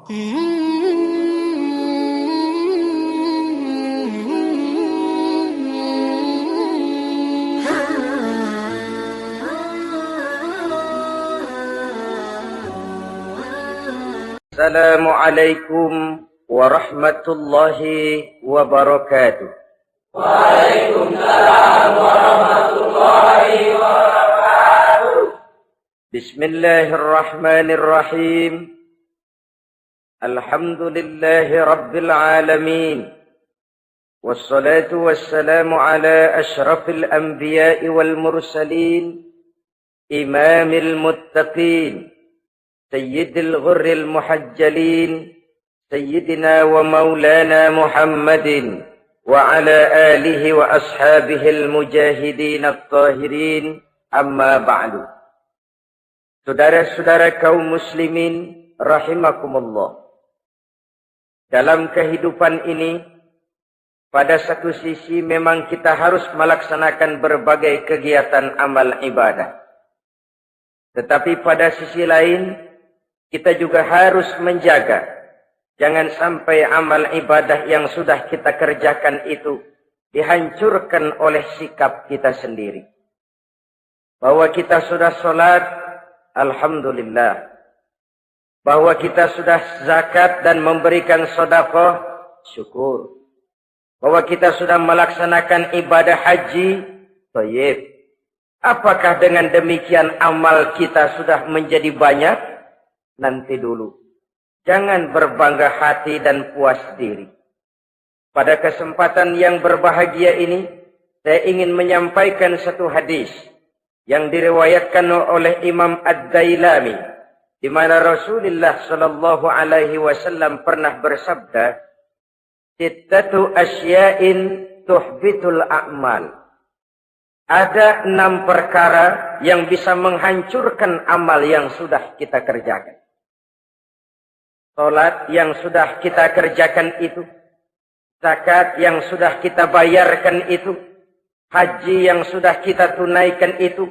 Assalamualaikum warahmatullahi wabarakatuh. Waalaikumsalam warahmatullahi wabarakatuh. Bismillahirrahmanirrahim. Alhamdulillahi rabbil alamin. Wassalatu wassalamu ala ashrafil anbiya'i wal mursalin, imamil muttaqin, sayyidil ghurril muhajjalin, sayyidina wa maulana Muhammadin wa ala alihi wa ashabihil mujahidin at-tahirin, amma ba'du. Saudara-saudara kaum muslimin rahimakumullah. Dalam kehidupan ini, pada satu sisi memang kita harus melaksanakan berbagai kegiatan amal ibadah. Tetapi pada sisi lain, kita juga harus menjaga jangan sampai amal ibadah yang sudah kita kerjakan itu dihancurkan oleh sikap kita sendiri. Bahwa kita sudah sholat, alhamdulillah. Bahwa kita sudah zakat dan memberikan sedekah, syukur. Bahwa kita sudah melaksanakan ibadah haji, thayyib. Apakah dengan demikian amal kita sudah menjadi banyak? Nanti dulu. Jangan berbangga hati dan puas diri. Pada kesempatan yang berbahagia ini, saya ingin menyampaikan satu hadis yang diriwayatkan oleh Imam Ad-Dailami, di mana Rasulullah sallallahu alaihi wasallam pernah bersabda, "Sittatu asya'in tuhbitul a'mal." Ada 6 perkara yang bisa menghancurkan amal yang sudah kita kerjakan. Salat yang sudah kita kerjakan itu, zakat yang sudah kita bayarkan itu, haji yang sudah kita tunaikan itu,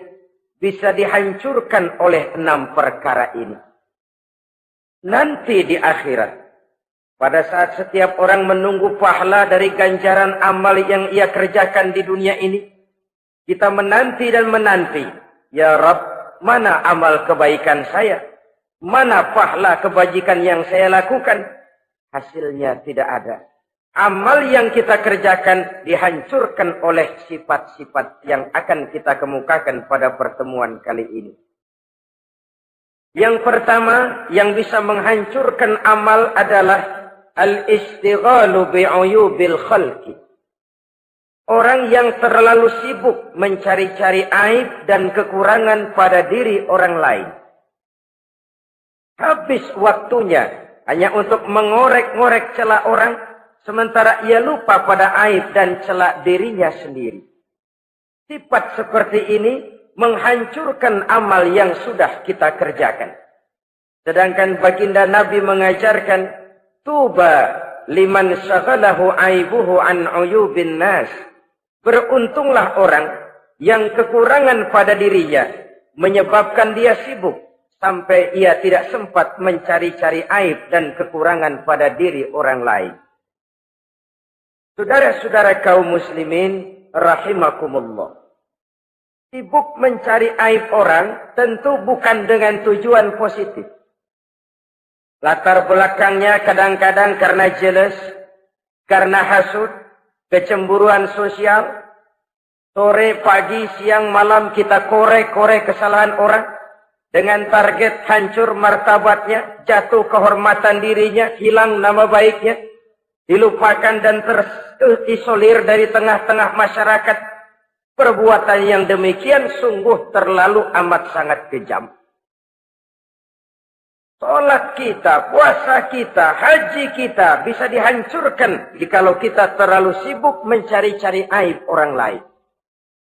bisa dihancurkan oleh 6 perkara ini. Nanti di akhirat, pada saat setiap orang menunggu pahala dari ganjaran amal yang ia kerjakan di dunia ini, kita menanti dan menanti, ya Rabb, mana amal kebaikan saya? Mana pahala kebajikan yang saya lakukan? Hasilnya tidak ada. Amal yang kita kerjakan dihancurkan oleh sifat-sifat yang akan kita kemukakan pada pertemuan kali ini. Yang pertama yang bisa menghancurkan amal adalah al-istighalu bi'uyubil khalqi. Orang yang terlalu sibuk mencari-cari aib dan kekurangan pada diri orang lain. Habis waktunya hanya untuk mengorek-ngorek celah orang, sementara ia lupa pada aib dan celah dirinya sendiri. Sifat seperti ini menghancurkan amal yang sudah kita kerjakan. Sedangkan baginda Nabi mengajarkan, tuba liman syaghalahu aibuhu an uyubin nas. Beruntunglah orang yang kekurangan pada dirinya menyebabkan dia sibuk sampai ia tidak sempat mencari-cari aib dan kekurangan pada diri orang lain. Saudara-saudara kaum muslimin rahimakumullah. Sibuk mencari aib orang tentu bukan dengan tujuan positif. Latar belakangnya kadang-kadang karena jealous, karena hasud, kecemburuan sosial. Sore, pagi, siang, malam kita korek-korek kesalahan orang dengan target hancur martabatnya, jatuh kehormatan dirinya, hilang nama baiknya, dilupakan dan terisolir dari tengah-tengah masyarakat. Perbuatan yang demikian sungguh terlalu amat sangat kejam. Salat kita, puasa kita, haji kita bisa dihancurkan jikalau kita terlalu sibuk mencari-cari aib orang lain.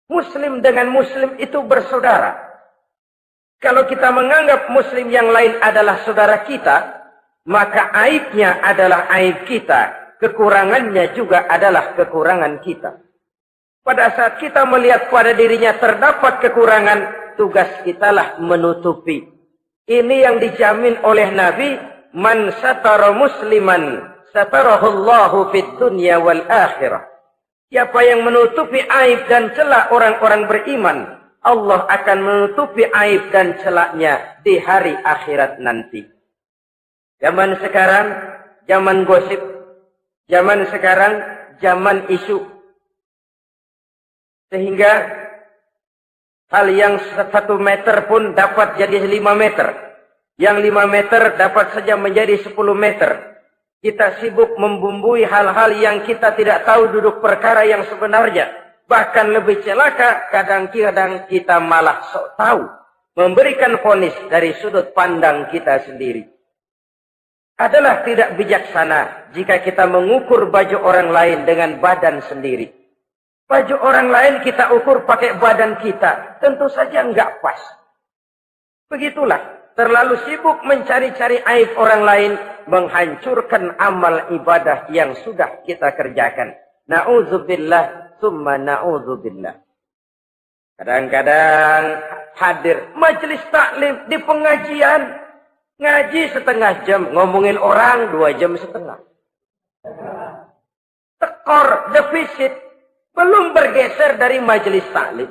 Muslim dengan muslim itu bersaudara. Kalau kita menganggap muslim yang lain adalah saudara kita, maka aibnya adalah aib kita, kekurangannya juga adalah kekurangan kita. Pada saat kita melihat pada dirinya terdapat kekurangan, tugas kitalah menutupi. Ini yang dijamin oleh Nabi, Man satara musliman satarahullahu fid dunya wal akhirah. Siapa yang menutupi aib dan celak orang-orang beriman, Allah akan menutupi aib dan celaknya di hari akhirat nanti. Zaman sekarang, zaman gosip. Zaman sekarang, zaman isu. Sehingga hal yang 1 meter pun dapat jadi 5 meter. Yang 5 meter dapat saja menjadi 10 meter. Kita sibuk membumbui hal-hal yang kita tidak tahu duduk perkara yang sebenarnya. Bahkan lebih celaka, kadang-kadang kita malah sok tahu. Memberikan vonis dari sudut pandang kita sendiri. Adalah tidak bijaksana jika kita mengukur baju orang lain dengan badan sendiri. Baju orang lain kita ukur pakai badan kita. Tentu saja enggak pas. Begitulah. Terlalu sibuk mencari-cari aib orang lain, menghancurkan amal ibadah yang sudah kita kerjakan. Na'udzubillah, summa na'udzubillah. Kadang-kadang hadir majelis taklim di pengajian, ngaji setengah jam, ngomongin orang 2 jam setengah. Tekor, defisit, belum bergeser dari majelis taklim.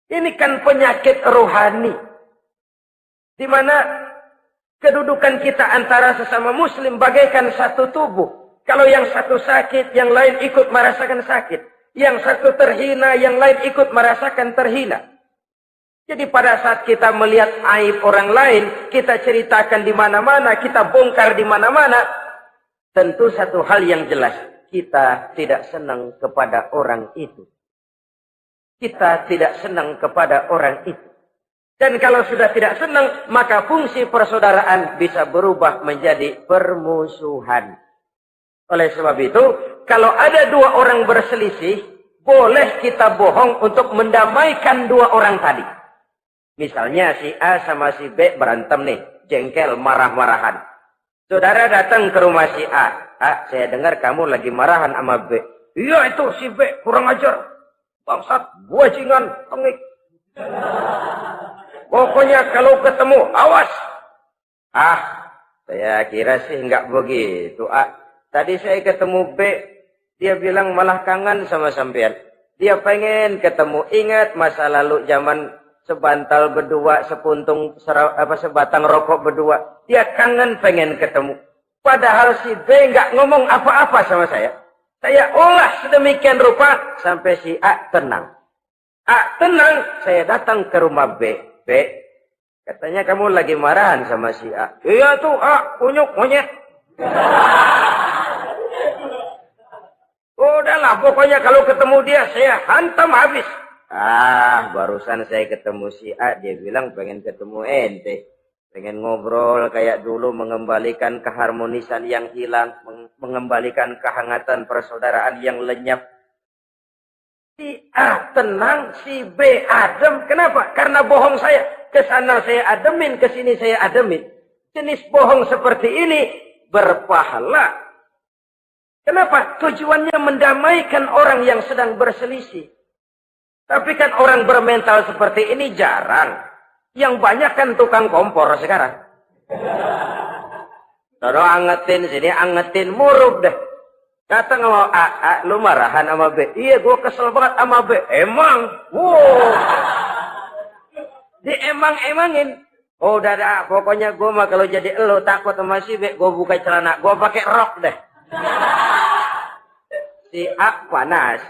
Ini kan penyakit rohani. Di mana kedudukan kita antara sesama muslim bagaikan satu tubuh. Kalau yang satu sakit, yang lain ikut merasakan sakit. Yang satu terhina, yang lain ikut merasakan terhina. Jadi pada saat kita melihat aib orang lain, kita ceritakan di mana-mana, kita bongkar di mana-mana. Tentu satu hal yang jelas, kita tidak senang kepada orang itu. Kita tidak senang kepada orang itu. Dan kalau sudah tidak senang, maka fungsi persaudaraan bisa berubah menjadi permusuhan. Oleh sebab itu, kalau ada 2 orang berselisih, boleh kita bohong untuk mendamaikan 2 orang tadi. Misalnya si A sama si B berantem nih, jengkel, marah-marahan. Saudara datang ke rumah si A. A, saya dengar kamu lagi marahan sama B. Iya itu si B, kurang ajar. Bangsat, bajingan, tengik. Pokoknya kalau ketemu, awas. Ah, saya kira sih enggak begitu. Tadi saya ketemu B, dia bilang malah kangen sama sampean. Dia pengen ketemu. Ingat masa lalu zaman sebantal berdua, sebatang rokok berdua. Dia kangen pengen ketemu. Padahal si B enggak ngomong apa-apa sama saya. Saya olah sedemikian rupa sampai si A tenang. A tenang, saya datang ke rumah B. B, katanya kamu lagi marahan sama si A. Iya tuh, A, kunyuk, monyet. Udahlah, pokoknya kalau ketemu dia, saya hantam habis. Barusan saya ketemu si A, dia bilang pengen ketemu ente. Pengen ngobrol kayak dulu, mengembalikan keharmonisan yang hilang, mengembalikan kehangatan persaudaraan yang lenyap. Si A tenang, si B adem. Kenapa? Karena bohong saya. Kesana saya ademin, kesini saya ademin. Jenis bohong seperti ini berpahala. Kenapa? Tujuannya mendamaikan orang yang sedang berselisih. Tapi kan orang bermental seperti ini jarang. Yang banyak kan tukang kompor sekarang. Taruh angetin, sini angetin, murub deh. Datang sama A, lu marahan sama B. Iya, gue kesel banget sama B. Emang? Wow. Diemang-emangin. Oh, udah, pokoknya gue mah kalau jadi elu takut sama si B, gue buka celana, gue pakai rok deh. Si A panas.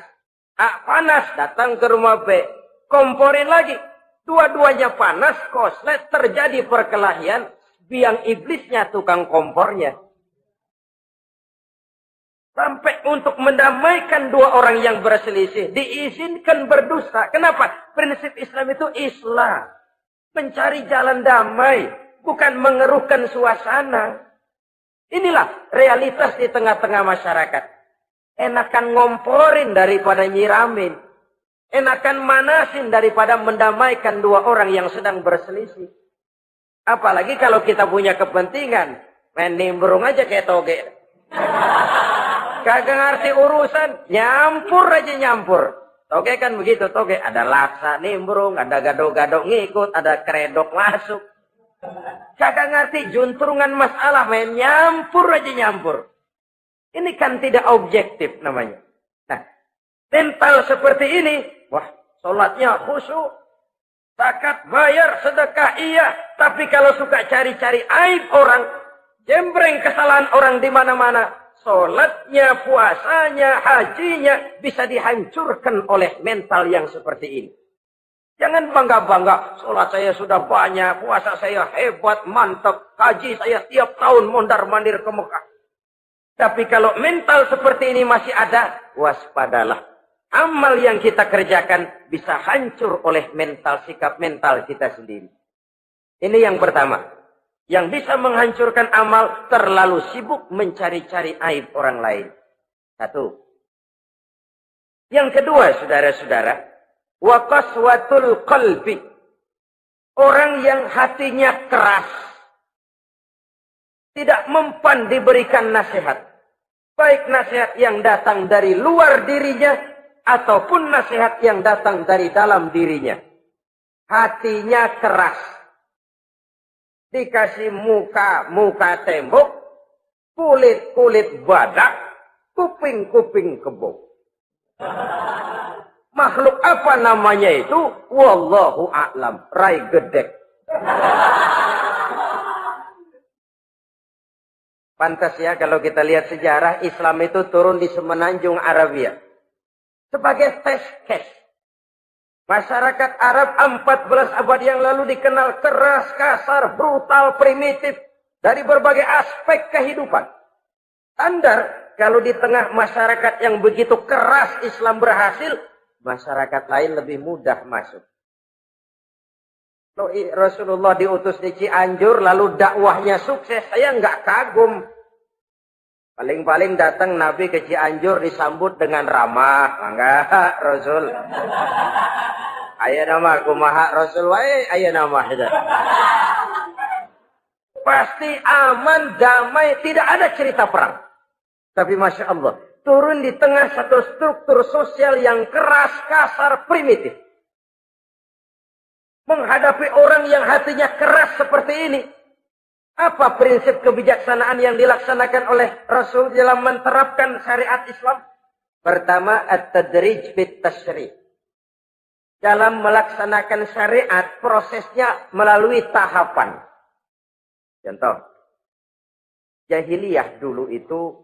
A panas, datang ke rumah B. Komporin lagi. Dua-duanya panas, koslet, terjadi perkelahian. Biang iblisnya tukang kompornya. Sampai untuk mendamaikan 2 orang yang berselisih. Diizinkan berdusta. Kenapa? Prinsip Islam itu Islam. Mencari jalan damai. Bukan mengeruhkan suasana. Inilah realitas di tengah-tengah masyarakat. Enakan ngomporin daripada nyiramin. Enakan manasin daripada mendamaikan 2 orang yang sedang berselisih. Apalagi kalau kita punya kepentingan. Main nimbrung aja kayak toge. Kagak ngerti urusan, nyampur aja nyampur. Toge kan begitu, toge ada laksa nimbrung, ada gado-gado ngikut, ada kredok masuk. Kagak ngerti juntrungan masalah, main nyampur aja nyampur. Ini kan tidak objektif namanya. Nah, mental seperti ini, wah, sholatnya khusyuk, zakat bayar, sedekah iya, tapi kalau suka cari-cari aib orang, jembreng kesalahan orang di mana-mana, sholatnya, puasanya, hajinya bisa dihancurkan oleh mental yang seperti ini. Jangan bangga-bangga, sholat saya sudah banyak, puasa saya hebat, mantap, haji saya tiap tahun mondar-mandir ke Mekah. Tapi kalau mental seperti ini masih ada, waspadalah. Amal yang kita kerjakan bisa hancur oleh mental, sikap mental kita sendiri. Ini yang pertama. Yang bisa menghancurkan amal, terlalu sibuk mencari-cari aib orang lain. Satu. Yang kedua, saudara-saudara, wa qaswatul qalbi. Orang yang hatinya keras, tidak mempan diberikan nasihat. Baik nasihat yang datang dari luar dirinya, ataupun nasihat yang datang dari dalam dirinya. Hatinya keras. Dikasih muka tembok, kulit badak, kuping kebo. Makhluk apa namanya itu? Wallahu a'lam. Rai gedek. Pantas ya kalau kita lihat sejarah, Islam itu turun di semenanjung Arabia. Sebagai test case. Masyarakat Arab 14 abad yang lalu dikenal keras, kasar, brutal, primitif. Dari berbagai aspek kehidupan. Standar, kalau di tengah masyarakat yang begitu keras Islam berhasil, masyarakat lain lebih mudah masuk. Rasulullah diutus di Cianjur, lalu dakwahnya sukses, saya nggak kagum. Paling-paling datang Nabi ke Cianjur disambut dengan ramah. Enggak, Rasul. Ayo nama kumaha Rasul, ayo nama. Pasti aman, damai, tidak ada cerita perang. Tapi Masya Allah, turun di tengah satu struktur sosial yang keras, kasar, primitif. Menghadapi orang yang hatinya keras seperti ini. Apa prinsip kebijaksanaan yang dilaksanakan oleh Rasul dalam menerapkan syariat Islam? Pertama, at-tadrij bit tasyri'. Dalam melaksanakan syariat, prosesnya melalui tahapan. Contoh, jahiliyah dulu itu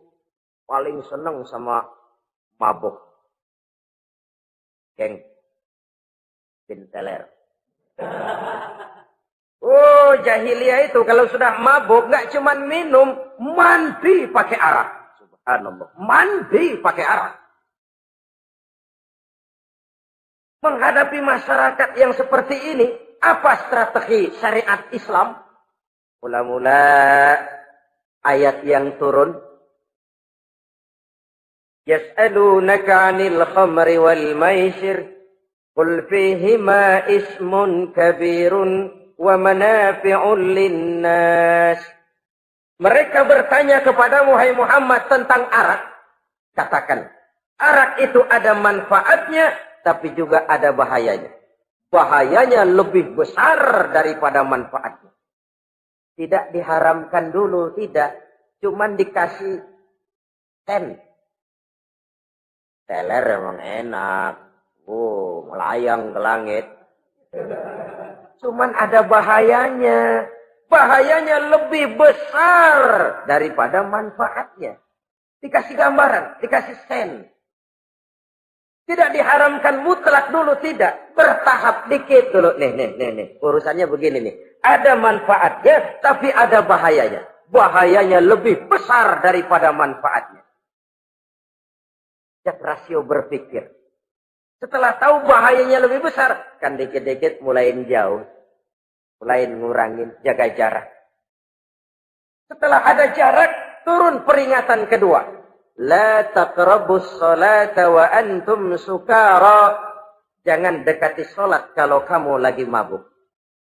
paling senang sama mabuk. Geng. Pinteler. Oh, jahiliyah itu kalau sudah mabuk nggak cuma minum, mandi pakai arak. Subhanallah, mandi pakai arak. Menghadapi masyarakat yang seperti ini, apa strategi syariat Islam? Mula-mula ayat yang turun. Yas'alunaka 'anil khamri wal maisir. Qul fihima ismun kabirun wa manafi'un linnas. Mereka bertanya kepadamu, hai Muhammad, tentang arak. Katakan, arak itu ada manfaatnya, tapi juga ada bahayanya. Bahayanya lebih besar daripada manfaatnya. Tidak diharamkan dulu, tidak. Cuman dikasih sen. Teler emang enak. Oh, melayang ke langit. Cuman ada bahayanya. Bahayanya lebih besar daripada manfaatnya. Dikasih gambaran, dikasih sen. Tidak diharamkan mutlak dulu, tidak. Bertahap dikit dulu. Nih. Urusannya begini nih. Ada manfaatnya, tapi ada bahayanya. Bahayanya lebih besar daripada manfaatnya. Jak rasio berpikir. Setelah tahu bahayanya lebih besar, kan dikit-dikit mulain jauh. Mulain ngurangin, jaga jarak. Setelah ada jarak, turun peringatan kedua. La taqrabus salata wa antum sukara. Jangan dekati sholat kalau kamu lagi mabuk.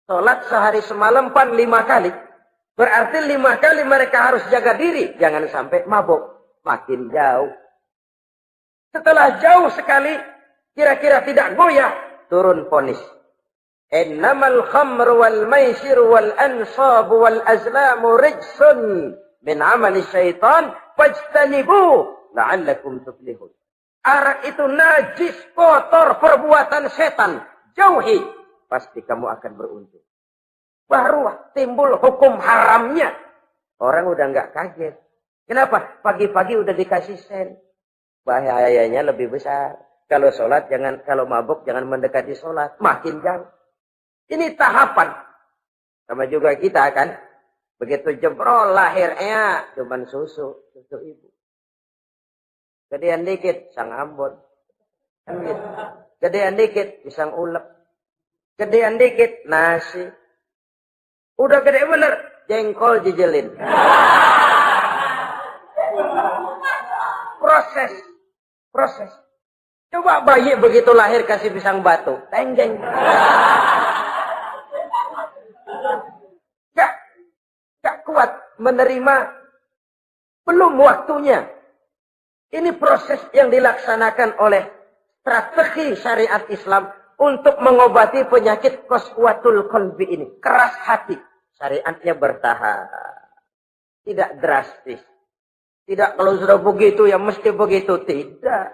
Sholat sehari semalam 5 kali. Berarti 5 kali mereka harus jaga diri. Jangan sampai mabuk. Makin jauh. Setelah jauh sekali, kira-kira tidak goyah, turun vonis. Innamal khamru wal maisiru wal ansabu wal azlamu rijsun min amali syaitan fajtanibu la'allakum tuflihun. Arak itu najis, kotor, perbuatan setan. Jauhi, pasti kamu akan beruntung. Baru timbul hukum haramnya. Orang udah nggak kaget. Kenapa? Pagi-pagi udah dikasih sen. Bahayanya lebih besar. Kalau sholat jangan, kalau mabuk jangan mendekati sholat. Makin jauh. Ini tahapan. Sama juga kita kan. Begitu jebrol lahirnya cuman susu ibu. Gedean dikit sang Ambon. Gedean dikit pisang ulek. Gedean dikit nasi. Udah gede bener jengkol jijelin. Proses. Coba bayi begitu lahir kasih pisang batu, tenggeng. Gak kuat menerima, belum waktunya. Ini proses yang dilaksanakan oleh strategi syariat Islam untuk mengobati penyakit qaswatul qalbi ini. Keras hati. Syariatnya bertahap. Tidak drastis. Tidak kalau sudah begitu ya mesti begitu. Tidak.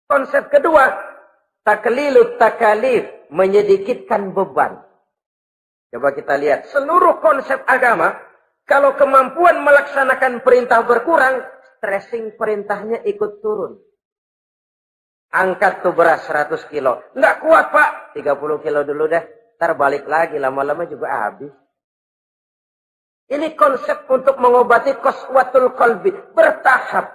Konsep kedua. Taklilut takalif. Menyedikitkan beban. Coba kita lihat. Seluruh konsep agama. Kalau kemampuan melaksanakan perintah berkurang. Stressing perintahnya ikut turun. Angkat tuh beras 100 kilo. Nggak kuat pak. 30 kilo dulu deh. Ntar balik lagi. Lama-lama juga habis. Ini konsep untuk mengobati qaswatul qalbi. Bertahap.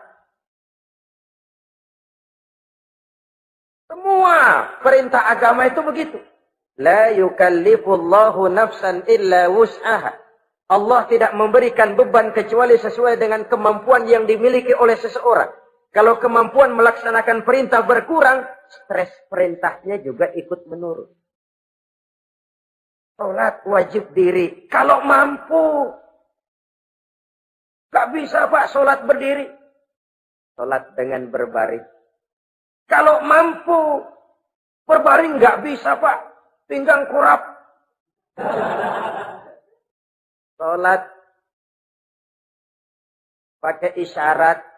Semua perintah agama itu begitu. La yukallifullahu nafsan illa wus'aha. Allah tidak memberikan beban kecuali sesuai dengan kemampuan yang dimiliki oleh seseorang. Kalau kemampuan melaksanakan perintah berkurang, stres perintahnya juga ikut menurun. Sholat wajib diri. Kalau mampu. Gak bisa pak sholat berdiri. Sholat dengan berbaring. Kalau mampu. Berbaring gak bisa pak. Pinggang kurap. Sholat. Pakai isyarat.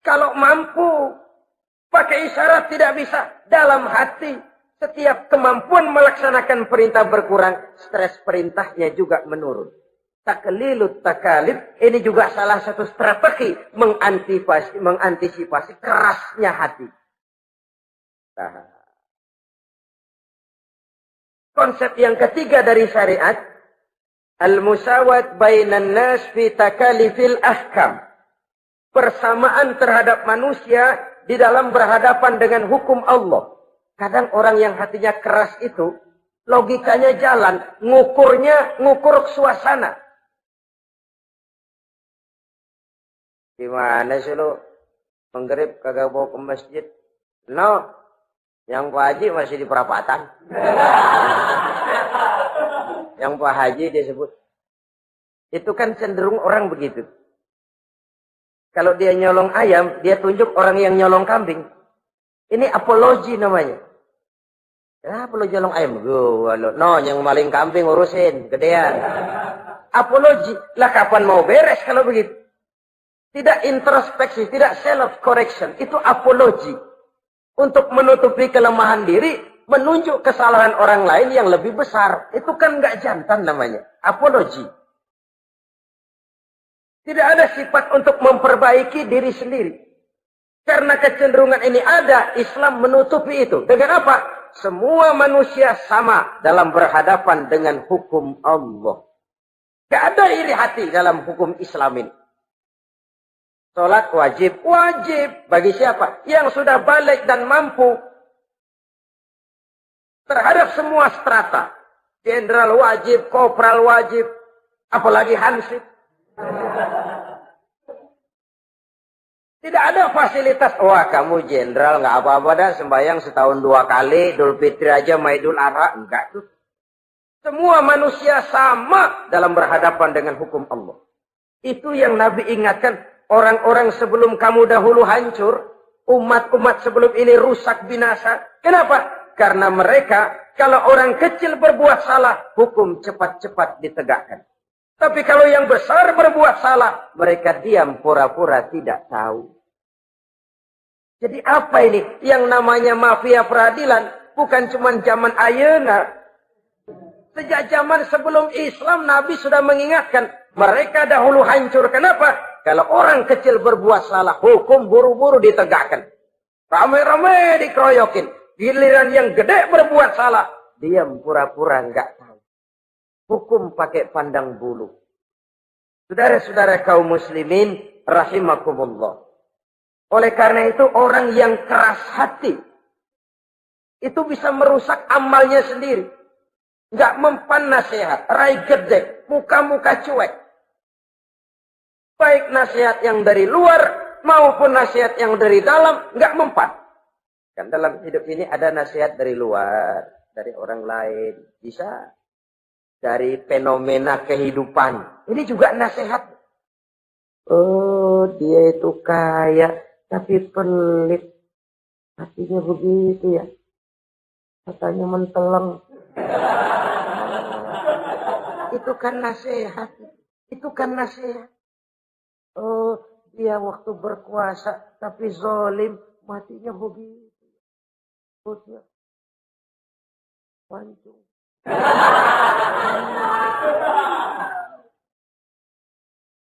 Kalau mampu, pakai isyarat tidak bisa. Dalam hati, setiap kemampuan melaksanakan perintah berkurang, stres perintahnya juga menurun. Taklilut takalif, ini juga salah satu strategi mengantisipasi kerasnya hati. Nah. Konsep yang ketiga dari syariat, al-musawat bainan nas fi takalifil ahkam. Persamaan terhadap manusia di dalam berhadapan dengan hukum Allah. Kadang orang yang hatinya keras itu, logikanya jalan, ngukur suasana. Gimana sih lu? Menggerib kagak bawa ke masjid? No, yang Pak Haji masih di perapatan. Yang Pak Haji disebut. Itu kan cenderung orang begitu. Kalau dia nyolong ayam, dia tunjuk orang yang nyolong kambing. Ini apologi namanya. Kenapa lo nyolong ayam? No, yang maling kambing urusin, gedean. Apologi. Lah kapan mau beres kalau begitu? Tidak introspeksi, tidak self-correction. Itu apologi. Untuk menutupi kelemahan diri, menunjuk kesalahan orang lain yang lebih besar. Itu kan nggak jantan namanya. Apologi. Tidak ada sifat untuk memperbaiki diri sendiri. Karena kecenderungan ini ada, Islam menutupi itu. Dengan apa? Semua manusia sama dalam berhadapan dengan hukum Allah. Tidak ada iri hati dalam hukum Islam ini. Salat wajib. Wajib. Bagi siapa? Yang sudah balik dan mampu. Terhadap semua strata. Jenderal wajib, kopral wajib. Apalagi hansip. Tidak ada fasilitas. Wah kamu jenderal nggak apa-apa dah sembahyang setahun 2 kali, Idul Fitri aja sama Idul Adha. Enggak tuh. Semua manusia sama dalam berhadapan dengan hukum Allah. Itu yang Nabi ingatkan. Orang-orang sebelum kamu dahulu hancur, umat-umat sebelum ini rusak binasa. Kenapa? Karena mereka, kalau orang kecil berbuat salah, hukum cepat-cepat ditegakkan. Tapi kalau yang besar berbuat salah, mereka diam pura-pura tidak tahu. Jadi apa ini? Yang namanya mafia peradilan bukan cuma zaman ayeuna. Sejak zaman sebelum Islam, Nabi sudah mengingatkan. Mereka dahulu hancur. Kenapa? Kalau orang kecil berbuat salah, hukum buru-buru ditegakkan. Ramai-ramai dikeroyokin. Giliran yang gede berbuat salah, diam pura-pura enggak tahu. Hukum pakai pandang bulu. Saudara-saudara kaum muslimin, rahimakumullah. Oleh karena itu orang yang keras hati, itu bisa merusak amalnya sendiri. Enggak mempan nasihat, rai gede, muka-muka cuek. Baik nasihat yang dari luar, maupun nasihat yang dari dalam, enggak mempan. Kan dalam hidup ini ada nasihat dari luar, dari orang lain, bisa dari fenomena kehidupan. Ini juga nasihat. Oh, dia itu kaya, tapi pelit. Hatinya begitu ya. Katanya menteleng. Itu kan nasihat. Itu kan nasihat. Oh, dia waktu berkuasa, tapi zalim, matinya begitu. Perutnya pancung.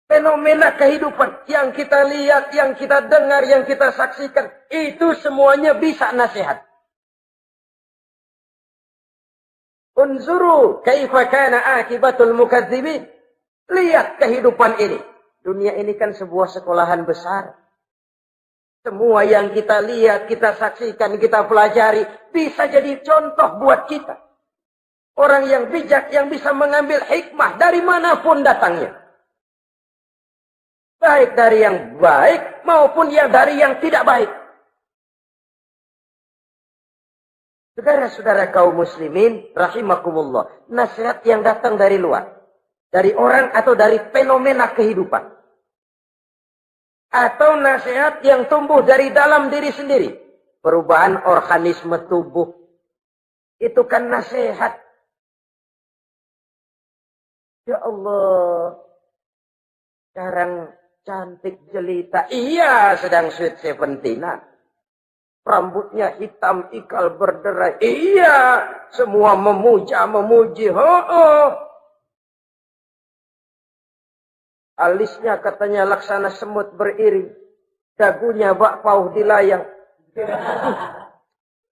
Fenomena kehidupan yang kita lihat, yang kita dengar, yang kita saksikan, itu semuanya bisa nasihat. Unzuru kaifa kana akibatul mukadzibin. Lihat kehidupan ini. Dunia ini kan sebuah sekolahan besar. Semua yang kita lihat, kita saksikan, kita pelajari, bisa jadi contoh buat kita. Orang yang bijak, yang bisa mengambil hikmah dari manapun datangnya. Baik dari yang baik, maupun yang dari yang tidak baik. Saudara-saudara kaum muslimin, rahimakumullah. Nasihat yang datang dari luar. Dari orang atau dari fenomena kehidupan. Atau nasihat yang tumbuh dari dalam diri sendiri. Perubahan organisme tubuh. Itu kan nasihat. Ya Allah. Sekarang cantik jelita. Iya, sedang sweet 17-an. Rambutnya hitam, ikal berderai. Iya, semua memuja, memuji. Alisnya katanya laksana semut beriring. Dagunya bak pauh dilayang.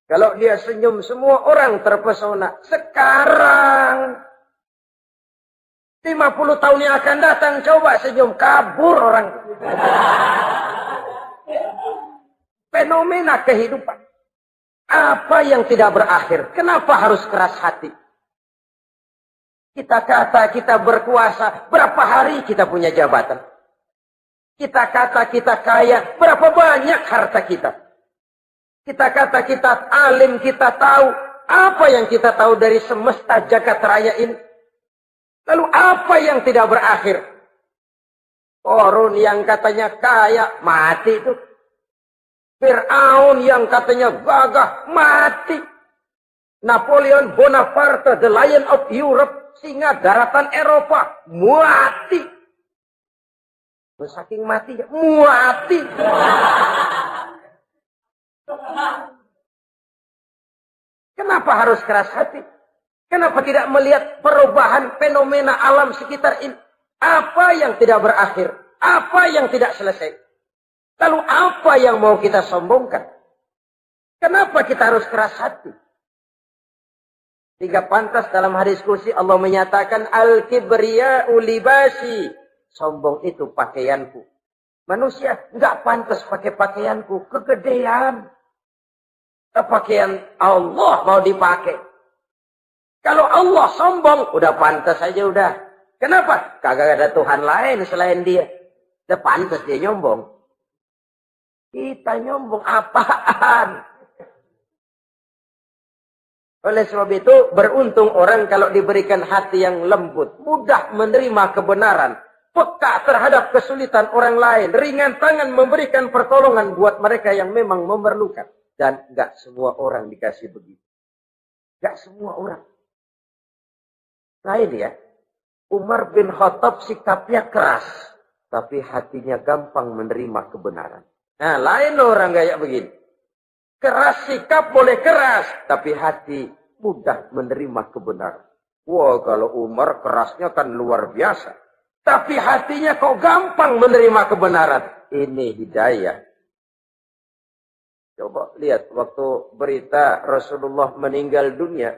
Kalau dia senyum, semua orang terpesona. Sekarang 50 tahun yang akan datang, coba senyum, kabur orang. Fenomena kehidupan. Apa yang tidak berakhir? Kenapa harus keras hati? Kita kata kita berkuasa, berapa hari kita punya jabatan? Kita kata kita kaya, berapa banyak harta kita? Kita kata kita alim, kita tahu. Apa yang kita tahu dari semesta jagat raya ini? Lalu apa yang tidak berakhir? Korun yang katanya kaya, mati itu. Fir'aun yang katanya gagah, mati. Napoleon Bonaparte, the Lion of Europe, singa daratan Eropa, mati. Saking mati, mati. Kenapa harus keras hati? Kenapa tidak melihat perubahan fenomena alam sekitar ini? Apa yang tidak berakhir? Apa yang tidak selesai? Lalu apa yang mau kita sombongkan? Kenapa kita harus keras hati? Sehingga pantas dalam hadis kursi Allah menyatakan al-kibriya'u libasi. Sombong itu pakaianku. Manusia enggak pantas pakai pakaianku, kegedean. Pakaian Allah mau dipakai. Kalau Allah sombong, udah pantas aja udah. Kenapa? Kagak ada Tuhan lain selain dia. Udah pantas dia nyombong. Kita nyombong apaan? Oleh sebab itu, beruntung orang kalau diberikan hati yang lembut, mudah menerima kebenaran, peka terhadap kesulitan orang lain, ringan tangan memberikan pertolongan buat mereka yang memang memerlukan. Dan enggak semua orang dikasih begitu. Gak semua orang. Lain ya. Umar bin Khattab sikapnya keras. Tapi hatinya gampang menerima kebenaran. Nah, lain orang kayak begini. Keras sikap boleh keras. Tapi hati mudah menerima kebenaran. Wah, kalau Umar kerasnya kan luar biasa. Tapi hatinya kok gampang menerima kebenaran. Ini hidayah. Coba lihat waktu berita Rasulullah meninggal dunia.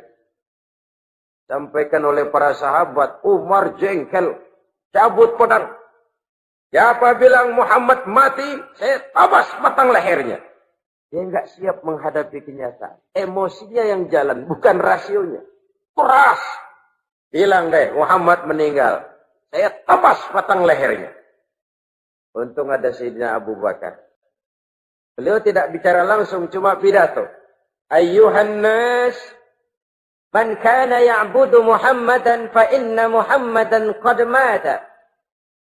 Sampaikan oleh para sahabat. Umar jengkel. Cabut pedang. Siapa bilang Muhammad mati, saya tabas batang lehernya. Dia nggak siap menghadapi kenyataan. Emosinya yang jalan, bukan rasionya. Keras. Bilang deh, Muhammad meninggal. Saya tabas batang lehernya. Untung ada Sayyidina Abu Bakar. Beliau tidak bicara langsung, cuma pidato. Ayyuhan nas, man kana ya'budu Muhammadan fa inna Muhammadan qad mata.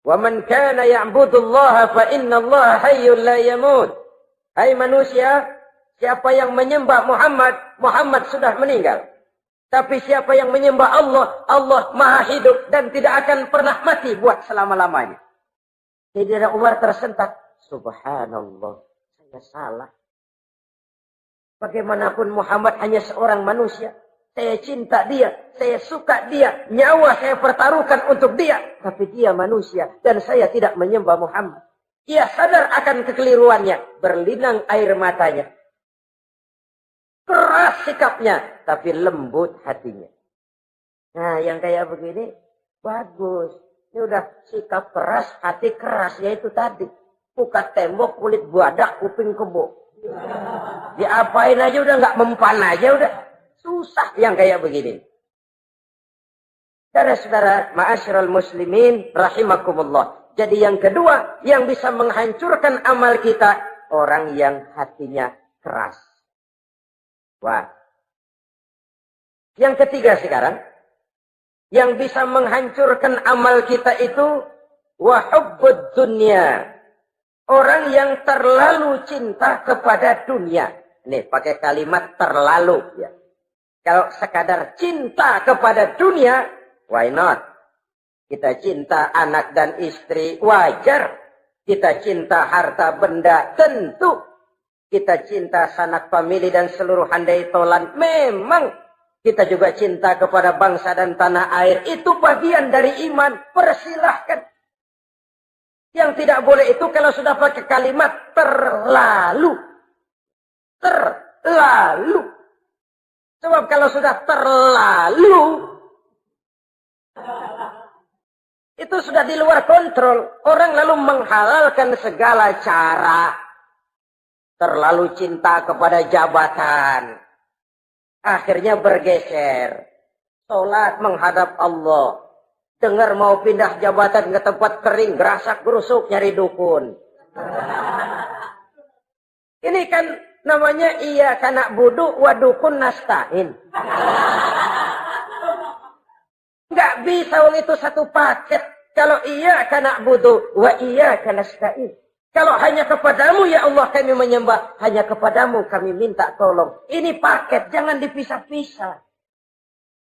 Wa man kana ya'budu Allah fa inna Allah hayyun la yamut. Hai manusia, siapa yang menyembah Muhammad, Muhammad sudah meninggal. Tapi siapa yang menyembah Allah, Allah maha hidup dan tidak akan pernah mati buat selama-lamanya. Sayyidina Umar tersentak. Subhanallah, saya salah. Bagaimanapun Muhammad hanya seorang manusia. Saya cinta dia, saya suka dia, nyawa saya pertaruhkan untuk dia. Tapi dia manusia dan saya tidak menyembah Muhammad. Ia sadar akan kekeliruannya, berlinang air matanya. Keras sikapnya, tapi lembut hatinya. Nah, yang kayak begini, bagus. Ini udah sikap keras, hati keras, yaitu tadi. Buka tembok, kulit badak, kuping kebo. Diapain aja udah nggak mempan aja udah. Susah yang kayak begini. Saudara-saudara, ma'asyiral muslimin rahimakumullah. Jadi yang kedua yang bisa menghancurkan amal kita, orang yang hatinya keras. Wah. Yang ketiga sekarang, yang bisa menghancurkan amal kita itu wa hubbud dunya. Orang yang terlalu cinta kepada dunia. Nih, pakai kalimat terlalu ya. Kalau sekadar cinta kepada dunia, why not? Kita cinta anak dan istri, wajar. Kita cinta harta benda, tentu. Kita cinta sanak famili dan seluruh handai tolan, memang. Kita juga cinta kepada bangsa dan tanah air. Itu bagian dari iman, persilahkan. Yang tidak boleh itu kalau sudah pakai kalimat terlalu. Terlalu. Sebab kalau sudah terlalu, itu sudah di luar kontrol. Orang lalu menghalalkan segala cara. Terlalu cinta kepada jabatan. Akhirnya bergeser. Sholat menghadap Allah. Dengar mau pindah jabatan ke tempat kering, gerasak gerusuk nyari dukun. Ini kan namanya iya kana budu wa dukun nasta'in. Enggak bisa wong itu satu paket. Kalau iya kana budu wa iya kana nasta'in. Kalau hanya kepadamu ya Allah kami menyembah, hanya kepadamu kami minta tolong. Ini paket, jangan dipisah-pisah.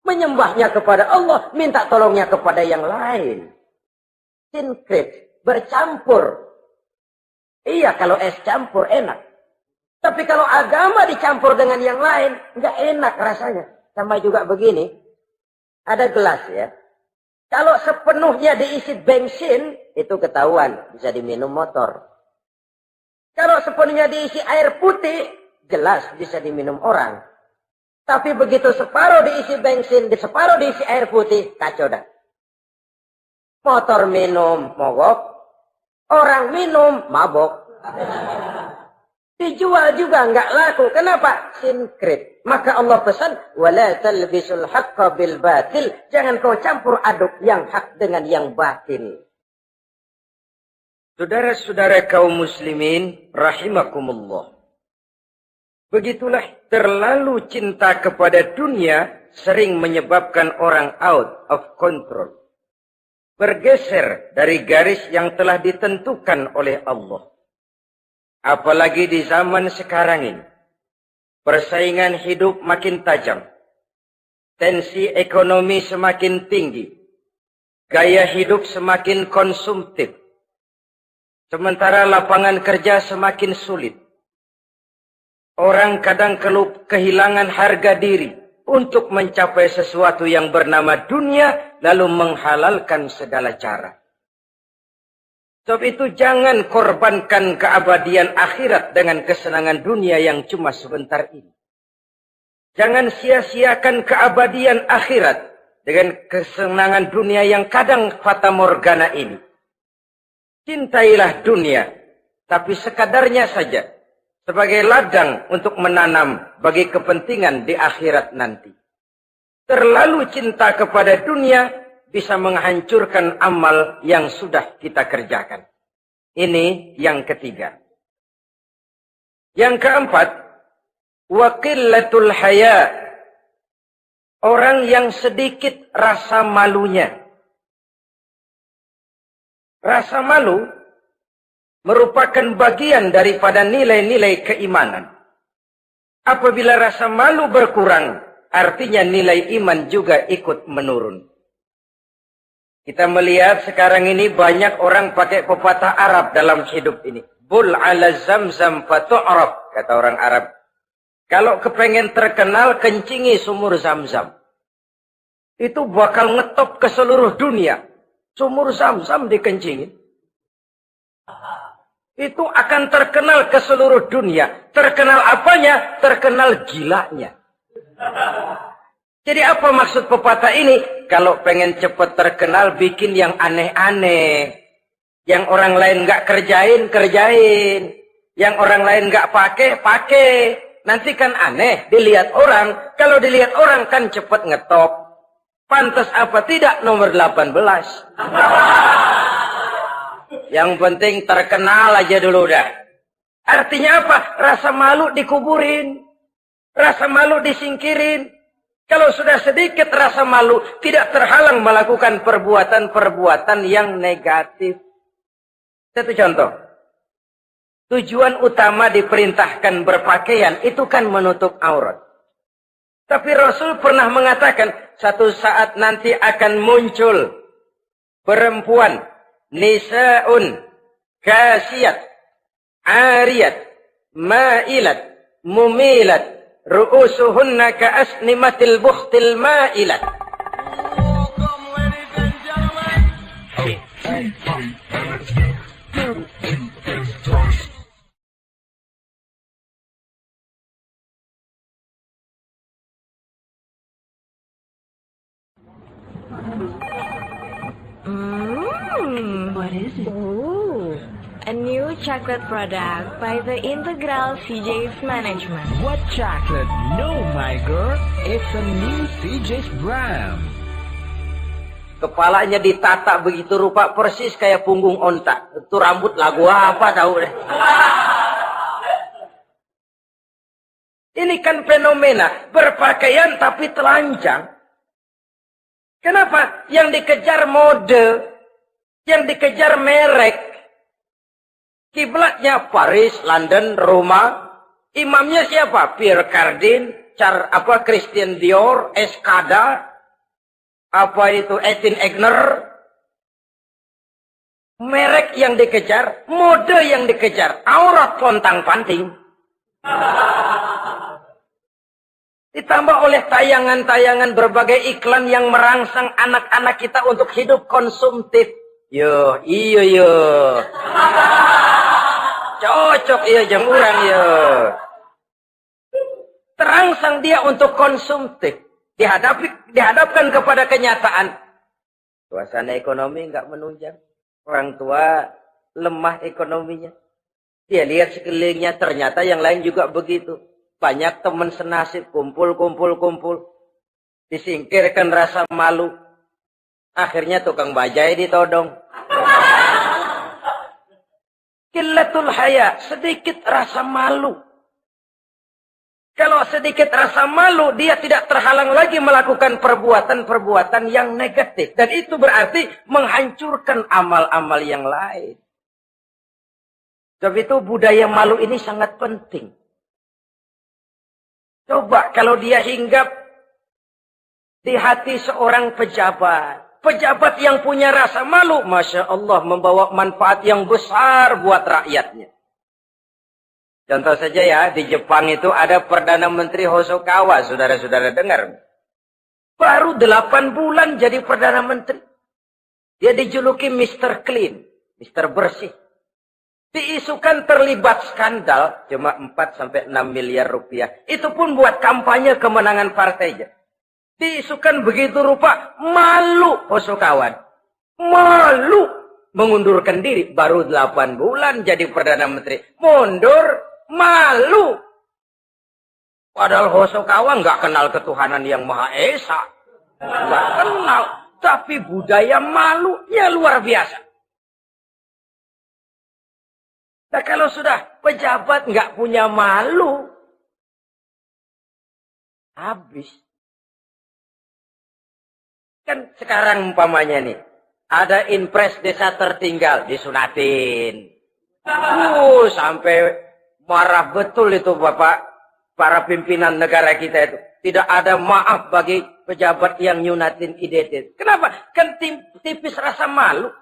Menyembahnya kepada Allah, minta tolongnya kepada yang lain. Sinkret, bercampur. Iya, kalau es campur enak. Tapi kalau agama dicampur dengan yang lain, nggak enak rasanya. Sama juga begini, ada gelas ya. Kalau sepenuhnya diisi bensin, itu ketahuan, bisa diminum motor. Kalau sepenuhnya diisi air putih, jelas bisa diminum orang. Tapi begitu separuh diisi bensin, separuh diisi air putih, kacau dah. Motor minum, mogok. Orang minum, mabok. Dijual juga nggak laku. Kenapa? Sinkret. Maka Allah pesan, wala talbisul haqqa bil batil. Jangan kau campur aduk yang hak dengan yang batil. Saudara-saudara kaum muslimin, rahimakumullah. Begitulah terlalu cinta kepada dunia sering menyebabkan orang out of control. Bergeser dari garis yang telah ditentukan oleh Allah. Apalagi di zaman sekarang ini. Persaingan hidup makin tajam. tensi ekonomi semakin tinggi, gaya hidup semakin konsumtif, sementara lapangan kerja semakin sulit. Orang kadang kehilangan harga diri untuk mencapai sesuatu yang bernama dunia, lalu menghalalkan segala cara. Sebab itu jangan korbankan keabadian akhirat dengan kesenangan dunia yang cuma sebentar ini. Jangan sia-siakan keabadian akhirat dengan kesenangan dunia yang kadang fata morgana ini. Cintailah dunia, tapi sekadarnya saja, sebagai ladang untuk menanam bagi kepentingan di akhirat nanti. Terlalu cinta kepada dunia bisa menghancurkan amal yang sudah kita kerjakan. Ini yang ketiga. Yang keempat, waqillatul haya. Orang yang sedikit rasa malunya. Rasa malu merupakan bagian daripada nilai-nilai keimanan. Apabila rasa malu berkurang, artinya nilai iman juga ikut menurun. Kita melihat sekarang ini banyak orang pakai pepatah Arab dalam hidup ini. Bul ala zamzam fatu'rab, kata orang Arab. Kalau kepengen terkenal, kencingi sumur Zamzam. Itu bakal ngetop ke seluruh dunia. Sumur Zamzam dikencingin. Itu akan terkenal ke seluruh dunia. Terkenal apanya? Terkenal gilanya. Jadi apa maksud pepatah ini? Kalau pengen cepat terkenal, bikin yang aneh-aneh. Yang orang lain nggak kerjain, kerjain. Yang orang lain nggak pakai, pakai. Nanti kan aneh, dilihat orang. Kalau dilihat orang kan cepat ngetop. Pantas apa tidak nomor 18. Yang penting terkenal aja dulu dah. Artinya apa? Rasa malu dikuburin. Rasa malu disingkirin. Kalau sudah sedikit rasa malu, tidak terhalang melakukan perbuatan-perbuatan yang negatif. Satu contoh. Tujuan utama diperintahkan berpakaian itu kan menutup aurat. Tapi Rasul pernah mengatakan, satu saat nanti akan muncul perempuan, nisa'un, kasiyat, ariyat, ma'ilat, mumilat, ru'usuhunna ka'asnimatil bukhtil ma'ilat. What is it? Oh, a new chocolate product by the Integral CJ's Management. What chocolate? No, my girl. It's a new CJ's brand. Kepalanya ditata begitu rupa persis kayak punggung onta. Itu rambut lagu apa tahu deh. Ini kan fenomena berpakaian tapi telanjang. Kenapa? Yang dikejar mode, yang dikejar merek. Kiblatnya Paris, London, Roma. Imamnya siapa? Pierre Cardin, Christian Dior, Escada, Etienne Egner. Merek yang dikejar, mode yang dikejar, aurat pontang-panting. Ditambah oleh tayangan-tayangan berbagai iklan yang merangsang anak-anak kita untuk hidup konsumtif. Yo, iyo yo. Cocok iya jam urang yo. Terangsang dia untuk konsumtif. Dihadapkan kepada kenyataan. Suasana ekonomi nggak menunjang. Orang tua lemah ekonominya. Dia lihat sekelilingnya ternyata yang lain juga begitu. Banyak teman senasib kumpul. Disingkirkan rasa malu. Akhirnya tukang bajai ditodong. Qillatul haya, sedikit rasa malu. Kalau sedikit rasa malu, dia tidak terhalang lagi melakukan perbuatan-perbuatan yang negatif. Dan itu berarti menghancurkan amal-amal yang lain. Sebab itu budaya malu ini sangat penting. Coba kalau dia hinggap di hati seorang pejabat. Pejabat yang punya rasa malu, Masya Allah, membawa manfaat yang besar buat rakyatnya. Contoh saja ya, di Jepang itu ada Perdana Menteri Hosokawa, saudara-saudara dengar. Baru 8 bulan jadi Perdana Menteri. Dia dijuluki Mr. Clean, Mr. Bersih. Diisukan terlibat skandal, cuma 4-6 miliar rupiah. Itu pun buat kampanye kemenangan partainya. Diisukan begitu rupa, malu Hosokawan. Malu mengundurkan diri, baru 8 bulan jadi Perdana Menteri. Mundur, malu. Padahal Hosokawa nggak kenal ketuhanan yang Maha Esa. Nggak kenal. Tapi budaya malunya luar biasa. Nah kalau sudah pejabat nggak punya malu, habis. Kan sekarang umpamanya nih, ada impres desa tertinggal, disunatin. Sampai marah betul itu Bapak, para pimpinan negara kita itu. Tidak ada maaf bagi pejabat yang nyunatin IDT. Kenapa? Kan tipis rasa malu.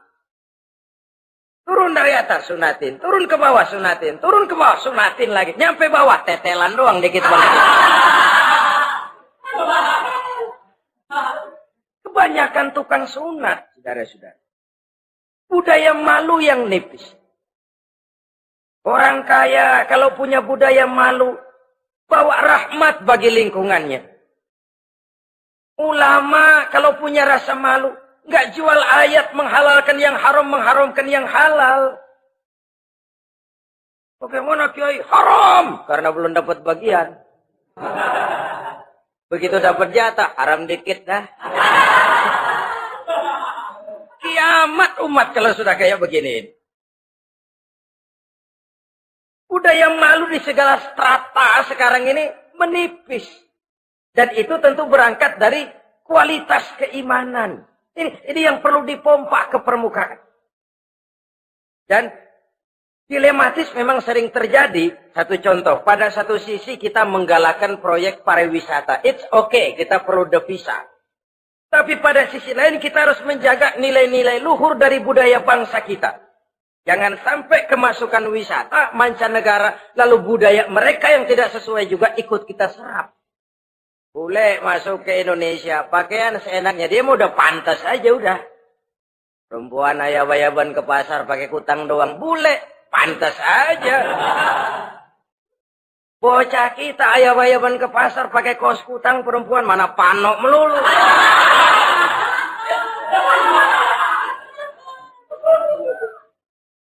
Turun dari atas, sunatin. Turun ke bawah, sunatin. Turun ke bawah, sunatin lagi. Nyampe bawah, tetelan doang dikit banget. Kebanyakan tukang sunat, saudara-saudara. Budaya malu yang nipis. Orang kaya kalau punya budaya malu, bawa rahmat bagi lingkungannya. Ulama kalau punya rasa malu, nggak jual ayat menghalalkan yang haram, mengharamkan yang halal. Bagaimana Kiai? Haram! Karena belum dapat bagian. Begitu dapat jatah, haram dikit dah. Kiamat umat kalau sudah kayak begini. Budaya malu di segala strata sekarang ini menipis. Dan itu tentu berangkat dari kualitas keimanan. Ini yang perlu dipompa ke permukaan. Dan dilematis memang sering terjadi. Satu contoh, pada satu sisi kita menggalakkan proyek pariwisata. It's okay, kita perlu devisa. Tapi pada sisi lain kita harus menjaga nilai-nilai luhur dari budaya bangsa kita. Jangan sampai kemasukan wisata mancanegara, lalu budaya mereka yang tidak sesuai juga ikut kita serap. Boleh masuk ke Indonesia, pakaian seenaknya, dia mau udah pantas aja udah. Perempuan ayab-ayaban ke pasar pakai kutang doang, boleh, pantas aja. Bocah kita ayab-ayaban ke pasar pakai kaos kutang, perempuan mana panok melulu.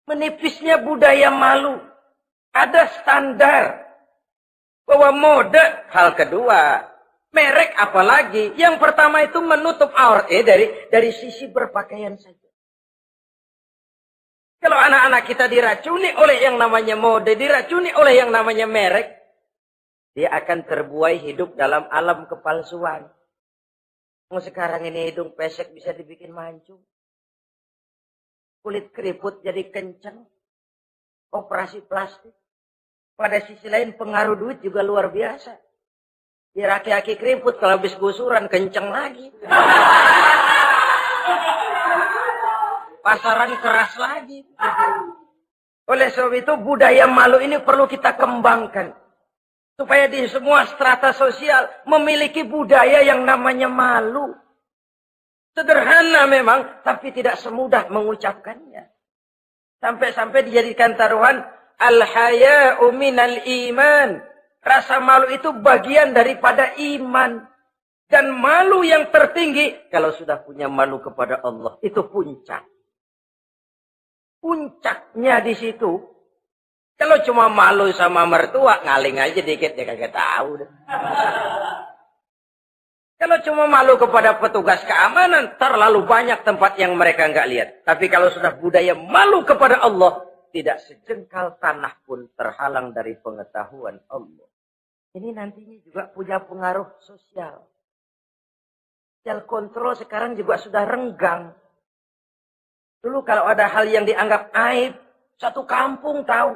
Menipisnya budaya malu. Ada standar. Bahwa mode, hal kedua. Merek apalagi. Yang pertama itu menutup aurat. Dari sisi berpakaian saja. Kalau anak-anak kita diracuni oleh yang namanya mode, diracuni oleh yang namanya merek, dia akan terbuai hidup dalam alam kepalsuan. Sekarang ini hidung pesek bisa dibikin mancung. Kulit keriput jadi kencang. Operasi plastik. Pada sisi lain pengaruh duit juga luar biasa. Ya laki-laki keriput kalau habis gusuran kencang lagi. Pasaran keras lagi. Oleh sebab itu budaya malu ini perlu kita kembangkan. Supaya di semua strata sosial memiliki budaya yang namanya malu. Sederhana memang, tapi tidak semudah mengucapkannya. Sampai-sampai dijadikan taruhan, al-haya'u minal iman. Rasa malu itu bagian daripada iman. Dan malu yang tertinggi, kalau sudah punya malu kepada Allah, itu puncak. Puncaknya di situ. Kalau cuma malu sama mertua, ngaling aja dikit, dia kagak tahu. Kalau cuma malu kepada petugas keamanan, terlalu banyak tempat yang mereka nggak lihat. Tapi kalau sudah budaya malu kepada Allah, tidak sejengkal tanah pun terhalang dari pengetahuan Allah. Ini nantinya juga punya pengaruh sosial. Sosial kontrol sekarang juga sudah renggang. Dulu kalau ada hal yang dianggap aib, satu kampung tahu.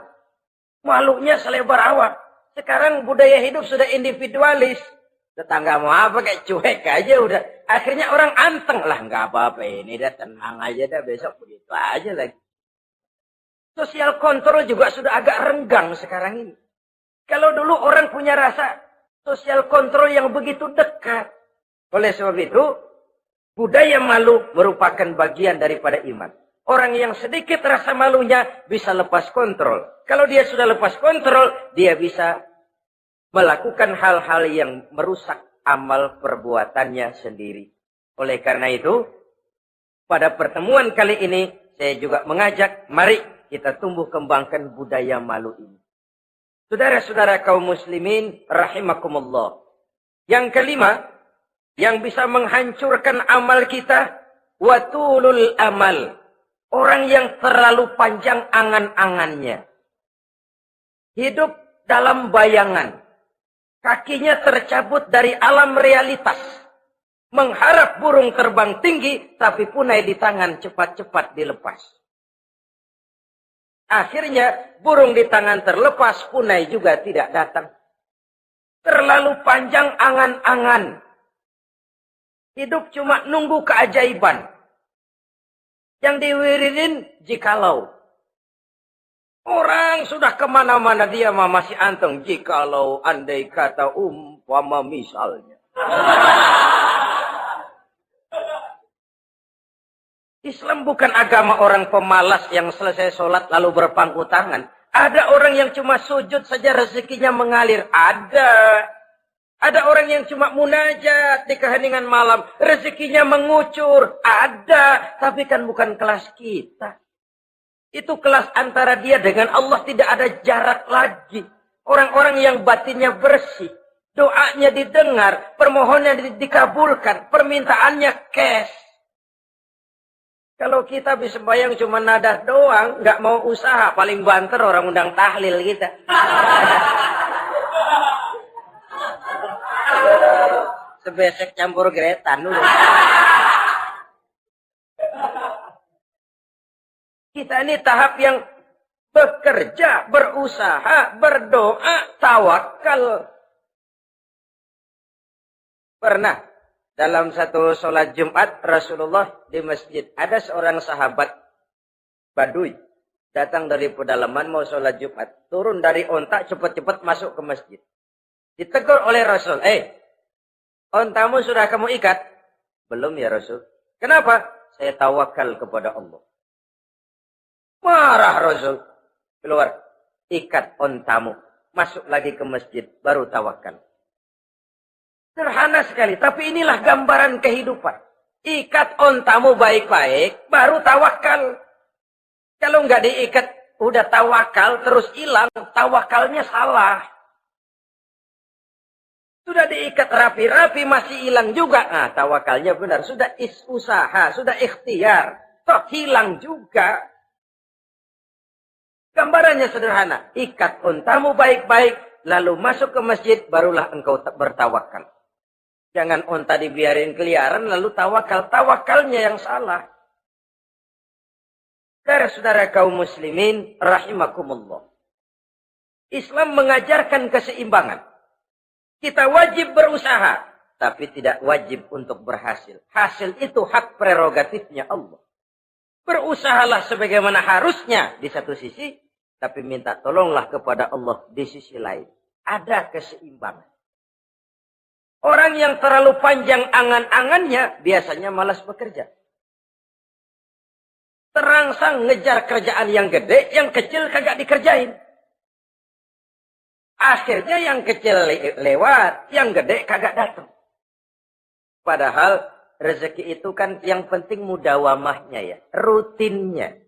Malunya selebar awak. Sekarang budaya hidup sudah individualis. Tetangga mau apa kayak cuek aja udah. Akhirnya orang anteng lah, nggak apa-apa ini dah, tenang aja dah, besok begitu aja lagi. Sosial kontrol juga sudah agak renggang sekarang ini. Kalau dulu orang punya rasa sosial kontrol yang begitu dekat. Oleh sebab itu, budaya malu merupakan bagian daripada iman. Orang yang sedikit rasa malunya bisa lepas kontrol. Kalau dia sudah lepas kontrol, dia bisa melakukan hal-hal yang merusak amal perbuatannya sendiri. Oleh karena itu, pada pertemuan kali ini, saya juga mengajak, mari kita tumbuh kembangkan budaya malu ini. Saudara-saudara kaum muslimin, rahimakumullah. Yang kelima, yang bisa menghancurkan amal kita, watulul amal. Orang yang terlalu panjang angan-angannya. Hidup dalam bayangan. Kakinya tercabut dari alam realitas. Mengharap burung terbang tinggi, tapi punai di tangan cepat-cepat dilepas. Akhirnya burung di tangan terlepas, punai juga tidak datang. Terlalu panjang angan-angan. Hidup cuma nunggu keajaiban. Yang diwiridin jikalau. Orang sudah kemana-mana, dia masih anteng. Jikalau, andai kata, umpama misalnya. Islam bukan agama orang pemalas yang selesai sholat lalu berpangku tangan. Ada orang yang cuma sujud saja rezekinya mengalir. Ada orang yang cuma munajat di keheningan malam. Rezekinya mengucur. Ada. Tapi kan bukan kelas kita. Itu kelas antara dia dengan Allah, tidak ada jarak lagi. Orang-orang yang batinnya bersih. Doanya didengar. Permohonannya dikabulkan. Permintaannya cash. Kalau kita bisa bayang cuma nadah doang. Nggak mau usaha. Paling banter orang undang tahlil kita. Sebesek campur gretan dulu. Kita ini tahap yang bekerja, berusaha, berdoa, tawakal. Pernah dalam satu sholat Jumat Rasulullah di masjid, ada seorang sahabat Baduy datang dari pedalaman mau sholat Jumat, turun dari onta cepat-cepat masuk ke masjid. Ditegur oleh Rasul, ontamu sudah kamu ikat? Belum ya Rasul. Kenapa? Saya tawakal kepada Allah. Marah Rasul. Keluar. Ikat ontamu. Masuk lagi ke masjid. Baru tawakal. Sederhana sekali. Tapi inilah gambaran kehidupan. Ikat ontamu baik-baik. Baru tawakal. Kalau nggak diikat. Udah tawakal. Terus hilang. Tawakalnya salah. Sudah diikat rapi-rapi. Masih hilang juga. Nah tawakalnya benar. Sudah usaha. Sudah ikhtiar. Toh hilang juga. Gambarannya sederhana. Ikat ontamu baik-baik. Lalu masuk ke masjid. Barulah engkau bertawakal. Jangan onta dibiarin keliaran. Lalu tawakal. Tawakalnya yang salah. Saudara kaum muslimin. Rahimakumullah. Islam mengajarkan keseimbangan. Kita wajib berusaha. Tapi tidak wajib untuk berhasil. Hasil itu hak prerogatifnya Allah. Berusahalah sebagaimana harusnya di satu sisi. Tapi minta tolonglah kepada Allah di sisi lain. Ada keseimbangan. Orang yang terlalu panjang angan-angannya biasanya malas bekerja. Terangsang ngejar kerjaan yang gede, yang kecil kagak dikerjain. Akhirnya yang kecil lewat, yang gede kagak datang. Padahal rezeki itu kan yang penting mudawamahnya ya, rutinnya.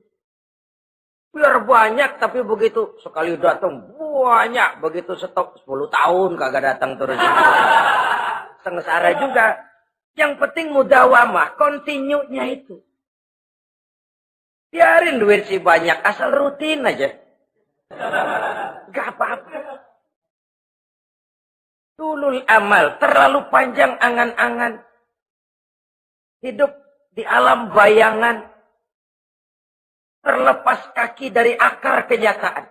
Biar banyak, tapi begitu sekali datang banyak. Begitu stok 10 tahun kagak datang terus. Sengsara juga. Yang penting mudawamah, continue-nya itu. Biarin duit sih banyak, asal rutin aja. Gak apa-apa. Tulul amal, terlalu panjang angan-angan. Hidup di alam bayangan. Terlepas kaki dari akar kenyataan.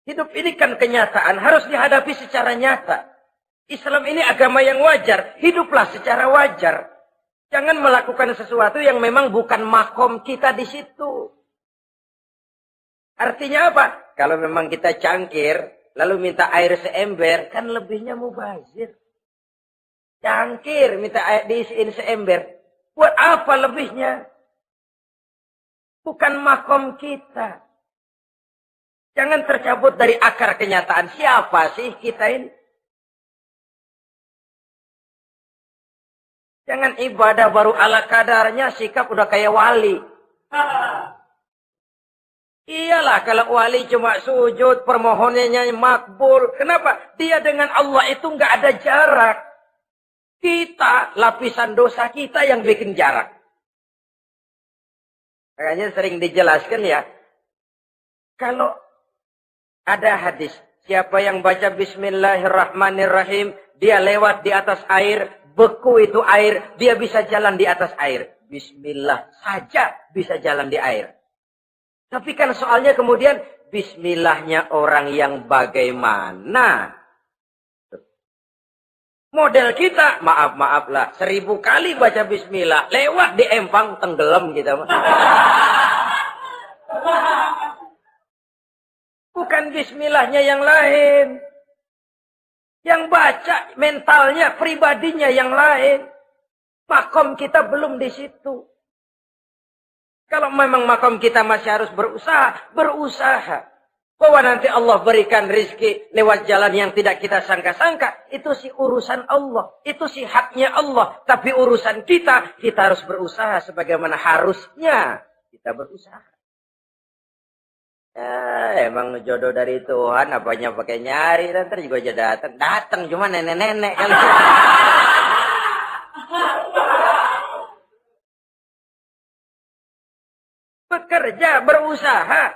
Hidup ini kan kenyataan, harus dihadapi secara nyata. Islam ini agama yang wajar. Hiduplah secara wajar. Jangan melakukan sesuatu yang memang bukan makom kita di situ. Artinya apa? Kalau memang kita cangkir, lalu minta air seember, kan lebihnya mubazir. Cangkir, minta air diisiin seember. Buat apa lebihnya? Bukan makom kita. Jangan tercabut dari akar kenyataan. Siapa sih kita ini? Jangan ibadah baru ala kadarnya, sikap udah kayak wali. Iyalah kalau wali cuma sujud, permohonannya makbul. Kenapa? Dia dengan Allah itu nggak ada jarak. Kita, lapisan dosa kita yang bikin jarak. Makanya sering dijelaskan ya. Kalau ada hadis, siapa yang baca Bismillahirrahmanirrahim, dia lewat di atas air, beku itu air, dia bisa jalan di atas air. Bismillah saja bisa jalan di air. Tapi kan soalnya kemudian, Bismillahnya orang yang bagaimana? Model kita, maaf lah, 1000 kali baca Bismillah, lewat di empang, tenggelam kita. Bukan Bismillahnya yang lain. Yang baca mentalnya, pribadinya yang lain. Makom kita belum di situ. Kalau memang makom kita masih harus berusaha. Bahwa nanti Allah berikan rizki lewat jalan yang tidak kita sangka-sangka. Itu sih urusan Allah. Itu sih haknya Allah. Tapi urusan kita harus berusaha sebagaimana harusnya kita berusaha. Ya, emang jodoh dari Tuhan, apanya pakai nyari, nanti juga aja datang cuma nenek-nenek kali. Bekerja, berusaha,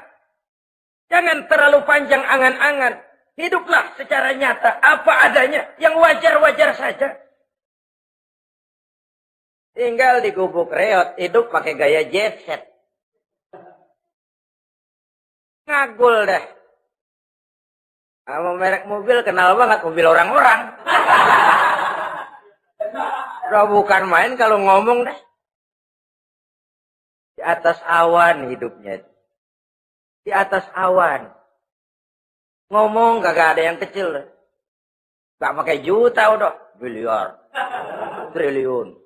jangan terlalu panjang angan-angan. Hiduplah secara nyata, apa adanya, yang wajar-wajar saja. Tinggal di gubuk reot, hidup pakai gaya jet set. Ngagul dah. Sama merek mobil kenal banget, mobil orang-orang. Udah bukan main kalau ngomong dah. Di atas awan hidupnya. Di atas awan. Ngomong kagak ada yang kecil. Gak pakai juta udah. Miliar. Triliun.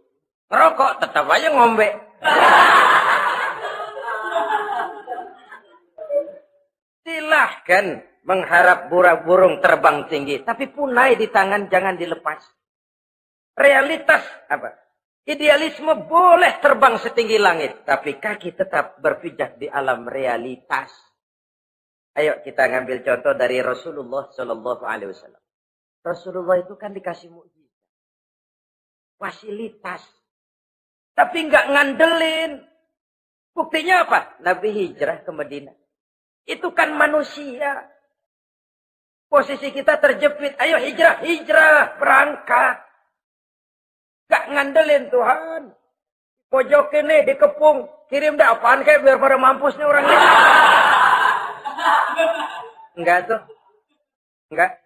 Ngerokok tetap aja ngombe. Silahkan mengharap burung terbang tinggi. Tapi punai di tangan jangan dilepas. Realitas apa? Idealisme boleh terbang setinggi langit. Tapi kaki tetap berpijak di alam realitas. Ayo kita ngambil contoh dari Rasulullah SAW. Rasulullah itu kan dikasih mukjizat. Fasilitas. Tapi nggak ngandelin. Buktinya apa? Nabi hijrah ke Madinah. Itu kan manusia. Posisi kita terjepit. Ayo hijrah, berangkat. Gak ngandelin Tuhan. Pojok ini dikepung. Kirim dah apaan kayak biar pada mampus nih orang ini. Enggak tuh. Enggak.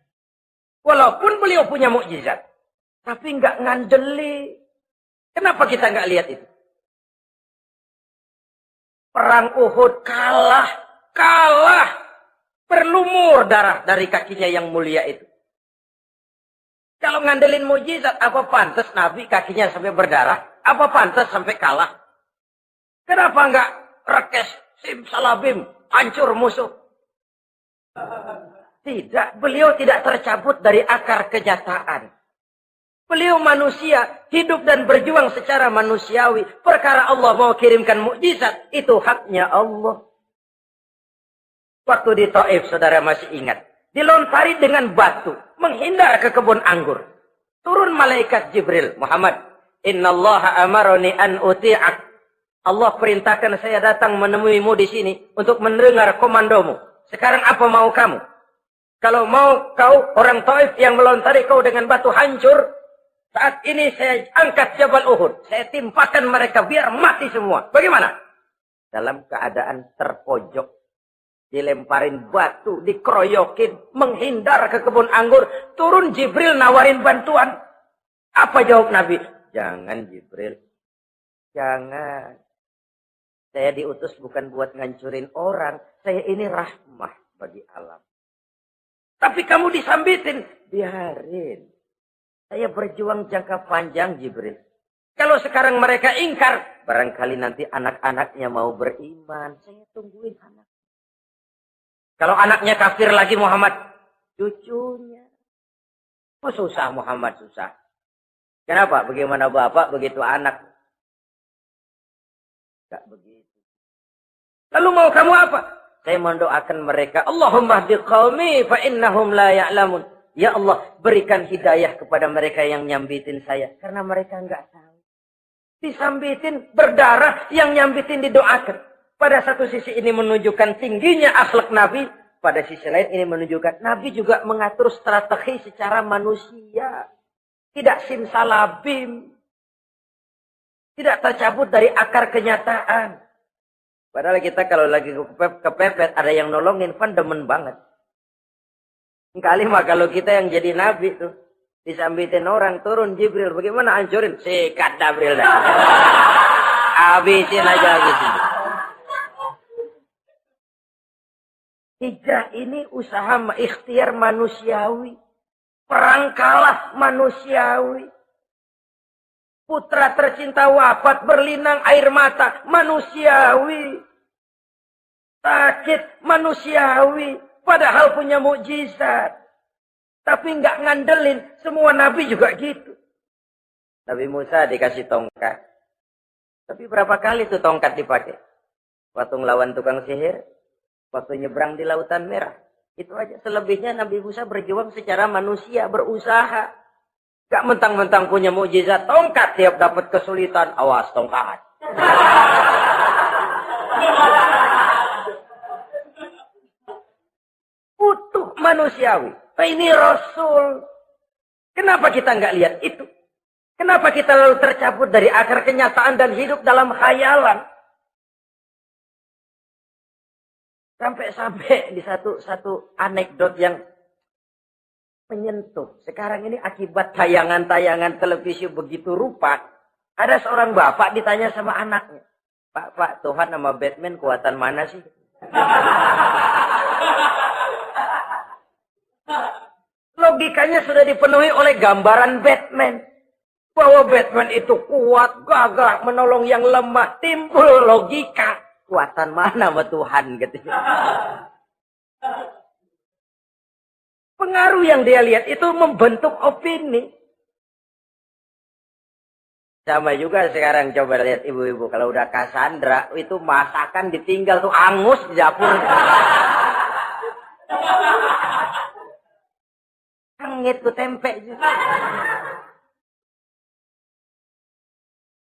Walaupun beliau punya mukjizat. Tapi enggak ngandeli. Kenapa kita enggak lihat itu? Perang Uhud kalah. Berlumur darah dari kakinya yang mulia itu. Kalau ngandelin mujizat, apa pantas Nabi kakinya sampai berdarah? Apa pantas sampai kalah? Kenapa enggak rekes, simsalabim, hancur musuh? Tidak, beliau tidak tercabut dari akar kenyataan. Beliau manusia, hidup dan berjuang secara manusiawi. Perkara Allah mau kirimkan mukjizat, itu haknya Allah. Waktu di Taif, saudara masih ingat. Dilontari dengan batu. Menghindar ke kebun anggur. Turun malaikat Jibril. Muhammad. Innallaha amaroni an uti'ak. Allah perintahkan saya datang menemuimu di sini. Untuk mendengar komandomu. Sekarang apa mau kamu? Kalau mau kau orang Taif yang melontari kau dengan batu hancur. Saat ini saya angkat Jabal Uhud. Saya timpakan mereka biar mati semua. Bagaimana? Dalam keadaan terpojok. dilemparin batu, dikeroyokin, menghindar ke kebun anggur. Turun Jibril nawarin bantuan. Apa jawab Nabi? Jangan Jibril. Jangan. Saya diutus bukan buat ngancurin orang. Saya ini rahmah bagi alam. Tapi kamu disambitin. Biarin. Saya berjuang jangka panjang Jibril. Kalau sekarang mereka ingkar. Barangkali nanti anak-anaknya mau beriman. Saya tungguin anak. Kalau anaknya kafir lagi Muhammad, cucunya. Oh susah Muhammad, susah. Kenapa? Bagaimana bapak, begitu anak. Tidak begitu. Lalu mau kamu apa? Saya mendoakan mereka. Allahumma hdi qaumi fa innahum la ya'lamun. Ya Allah, berikan hidayah kepada mereka yang nyambitin saya. Karena mereka enggak tahu. Disambitin, berdarah, yang nyambitin didoakan. Pada satu sisi ini menunjukkan tingginya akhlak Nabi. Pada sisi lain ini menunjukkan Nabi juga mengatur strategi secara manusia. Tidak simsalabim. Tidak tercabut dari akar kenyataan. Padahal kita kalau lagi kepepet ada yang nolongin, kan demen banget. Kali mah kalau kita yang jadi Nabi tuh. Disambitin orang, turun Jibril. Bagaimana hancurin? Sikat Jibril. Habisin aja habisin. Hijrah ini usaha ikhtiar manusiawi. Perang kalah manusiawi. Putra tercinta wafat berlinang air mata manusiawi. Sakit manusiawi. Padahal punya mukjizat. Tapi enggak ngandelin. Semua nabi juga gitu. Nabi Musa dikasih tongkat. Tapi berapa kali tuh tongkat dipakai? Waktu ngelawan tukang sihir. Waktu nyebrang di Lautan Merah. Itu aja. Selebihnya Nabi Musa berjuang secara manusia. Berusaha. Gak mentang-mentang punya mukjizat. Tongkat tiap dapat kesulitan. Awas tongkat. Utuh manusiawi. Ini Rasul. Kenapa kita nggak lihat itu? Kenapa kita lalu tercabut dari akar kenyataan dan hidup dalam khayalan? Sampai-sampai di satu anekdot yang menyentuh. Sekarang ini akibat tayangan-tayangan televisi begitu rupa. Ada seorang bapak ditanya sama anaknya. Pak, Tuhan sama Batman kuatan mana sih? Logikanya sudah dipenuhi oleh gambaran Batman. Bahwa Batman itu kuat, gagah, menolong yang lemah. Timbul logika. Kuatan mana sama Tuhan gitu. Pengaruh yang dia lihat itu membentuk opini. Sama juga sekarang coba lihat ibu-ibu. Kalau udah Cassandra itu masakan ditinggal tuh angus di dapur. Angit tuh tempe juga.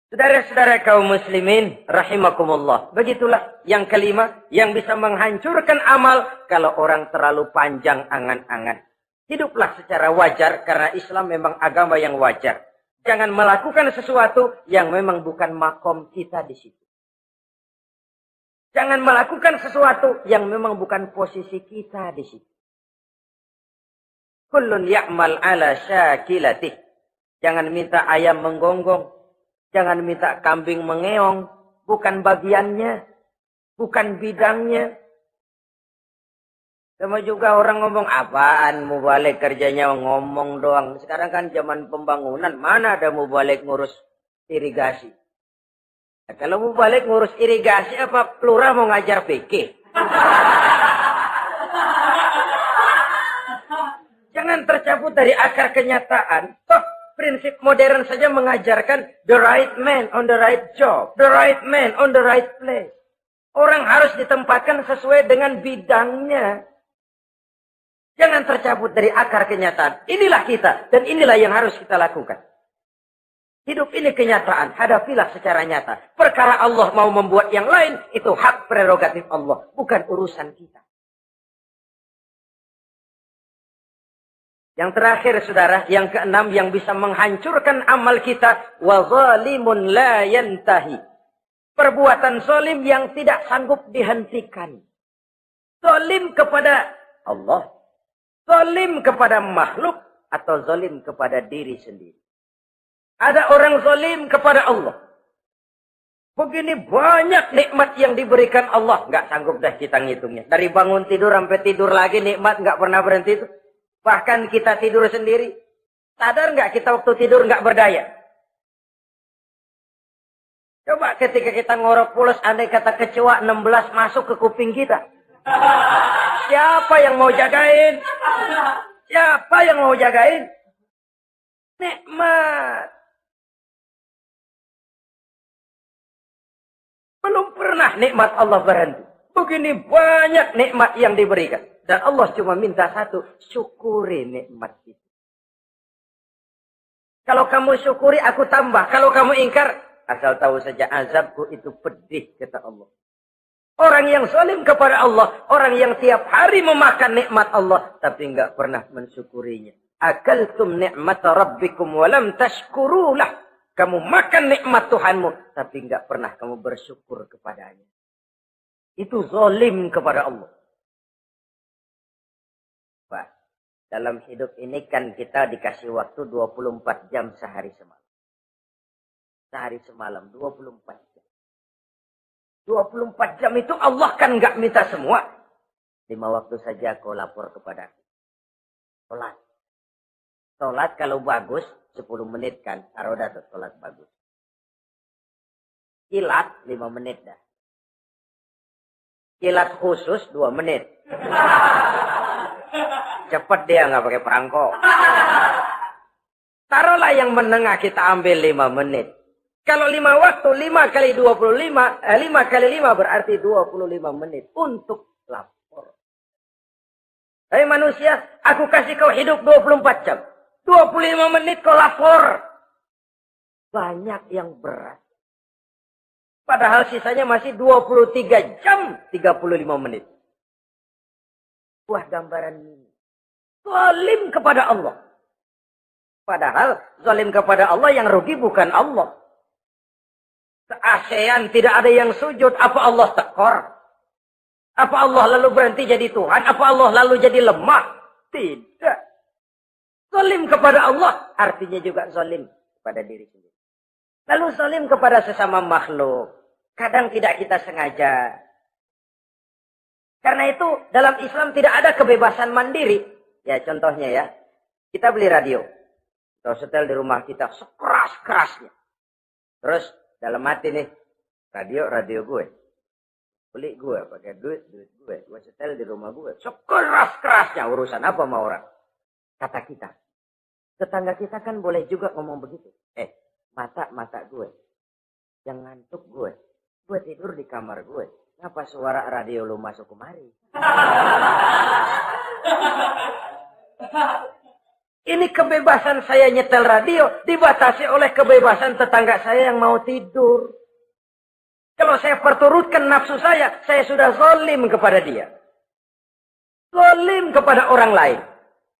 Saudara-saudara kaum muslimin rahimakumullah. Begitulah yang kelima yang bisa menghancurkan amal kalau orang terlalu panjang angan-angan. Hiduplah secara wajar karena Islam memang agama yang wajar. Jangan melakukan sesuatu yang memang bukan makom kita di situ. Jangan melakukan sesuatu yang memang bukan posisi kita di situ. Kullun ya'mal ala syakilatih. Jangan minta ayam menggonggong. Jangan minta kambing mengeong. Bukan bagiannya. Bukan bidangnya. Sama juga orang ngomong apaan. Mubalik kerjanya ngomong doang. Sekarang kan zaman pembangunan. Mana ada mubalik ngurus irigasi. Nah, kalau mubalik ngurus irigasi apa pelurah mau ngajar fikih? Jangan tercabut dari akar kenyataan. Toh prinsip modern saja mengajarkan the right man on the right job. The right man on the right place. Orang harus ditempatkan sesuai dengan bidangnya. Jangan tercabut dari akar kenyataan. Inilah kita dan inilah yang harus kita lakukan. Hidup ini kenyataan. Hadapilah secara nyata. Perkara Allah mau membuat yang lain itu hak prerogatif Allah. Bukan urusan kita. Yang terakhir saudara, yang keenam yang bisa menghancurkan amal kita, wa zalimun la yantahi. Perbuatan zalim yang tidak sanggup dihentikan. Zalim kepada Allah, zalim kepada makhluk, atau zalim kepada diri sendiri. Ada orang zalim kepada Allah. Begini banyak nikmat yang diberikan Allah. Nggak sanggup dah kita ngitungnya. Dari bangun tidur sampai tidur lagi nikmat nggak pernah berhenti itu. Bahkan kita tidur sendiri. Sadar nggak kita waktu tidur nggak berdaya? Coba ketika kita ngorok pulas, andai kata kecoa 16 masuk ke kuping kita. Siapa yang mau jagain? Siapa yang mau jagain? Nikmat. Belum pernah nikmat Allah berhenti. Begini banyak nikmat yang diberikan. Dan Allah cuma minta satu, syukuri nikmat itu. Kalau kamu syukuri, aku tambah. Kalau kamu ingkar, asal tahu saja azabku itu pedih, kata Allah. Orang yang zalim kepada Allah, orang yang tiap hari memakan nikmat Allah, tapi enggak pernah mensyukurinya. Akaltum ni'mata rabbikum walam tashkurulah. Kamu makan nikmat Tuhanmu, tapi enggak pernah kamu bersyukur kepadanya. Itu zalim kepada Allah. Pak, dalam hidup ini kan kita dikasih waktu 24 jam sehari semalam. Sehari semalam, 24 jam. 24 jam itu Allah kan enggak minta semua. 5 waktu saja kau lapor kepada aku. Sholat. Sholat kalau bagus, 10 menit kan. Taruh dah tuh sholat bagus. Kilat, 5 menit dah. Kilat khusus, 2 menit. Cepat dia nggak pakai perangko. Taruhlah yang menengah kita ambil 5 menit. Kalau 5 waktu, 5 kali 25, 5 kali 5 berarti 25 menit untuk lapor. Hei manusia, aku kasih kau hidup 24 jam. 25 menit kau lapor. Banyak yang berat. Padahal sisanya masih 23 jam 35 menit. Buah gambaran ini. Zalim kepada Allah. Padahal zalim kepada Allah yang rugi bukan Allah. Se-ASEAN tidak ada yang sujud. Apa Allah tekor? Apa Allah lalu berhenti jadi Tuhan? Apa Allah lalu jadi lemah? Tidak. Zalim kepada Allah artinya juga zalim kepada diri sendiri. Lalu zalim kepada sesama makhluk. Kadang tidak kita sengaja. Karena itu dalam Islam tidak ada kebebasan mandiri. Ya contohnya ya. Kita beli radio. Atau setel di rumah kita sekeras-kerasnya. Terus dalam hati nih. Radio gue. Beli gue pakai duit gue. Gue setel di rumah gue. Sekeras-kerasnya urusan apa sama orang. Kata kita. Tetangga kita kan boleh juga ngomong begitu. Mata gue. Yang ngantuk gue. Gue tidur di kamar gue. Kenapa suara radio lu masuk kemari? Ini kebebasan saya nyetel radio. Dibatasi oleh kebebasan tetangga saya yang mau tidur. Kalau saya perturutkan nafsu saya sudah zalim kepada dia. Zalim kepada orang lain.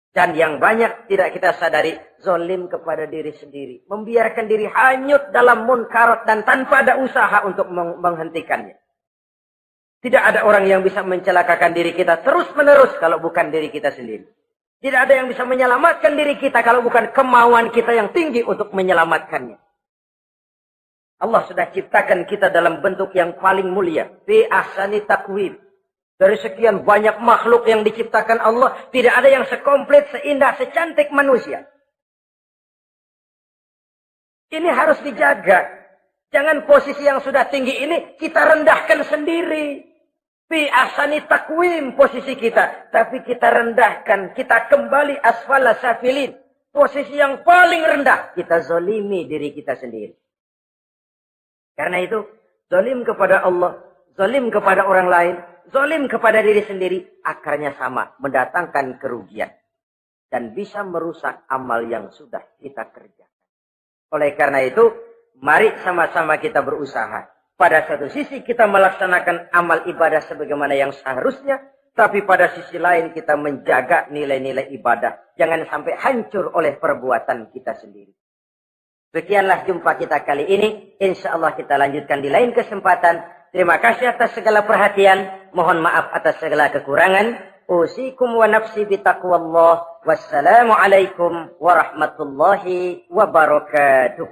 Dan yang banyak tidak kita sadari, zalim kepada diri sendiri. Membiarkan diri hanyut dalam munkarat dan tanpa ada usaha untuk menghentikannya. Tidak ada orang yang bisa mencelakakan diri kita terus-menerus kalau bukan diri kita sendiri. Tidak ada yang bisa menyelamatkan diri kita kalau bukan kemauan kita yang tinggi untuk menyelamatkannya. Allah sudah ciptakan kita dalam bentuk yang paling mulia. Fi ahsani taqwim. Dari sekian banyak makhluk yang diciptakan Allah, tidak ada yang sekomplit, seindah, secantik manusia. Ini harus dijaga. Jangan posisi yang sudah tinggi ini kita rendahkan sendiri. Fi ahsani taqwim posisi kita. Tapi kita rendahkan, kita kembali asfala safilin. Posisi yang paling rendah, kita zalimi diri kita sendiri. Karena itu, zalim kepada Allah, zalim kepada orang lain, zalim kepada diri sendiri, akarnya sama, mendatangkan kerugian. Dan bisa merusak amal yang sudah kita kerjakan. Oleh karena itu, mari sama-sama kita berusaha. Pada satu sisi kita melaksanakan amal ibadah sebagaimana yang seharusnya, tapi pada sisi lain kita menjaga nilai-nilai ibadah. Jangan sampai hancur oleh perbuatan kita sendiri. Sekianlah jumpa kita kali ini. Insya Allah kita lanjutkan di lain kesempatan. Terima kasih atas segala perhatian. Mohon maaf atas segala kekurangan. Usikum wa nafsi bitaqwallah. Wassalamualaikum warahmatullahi wabarakatuh.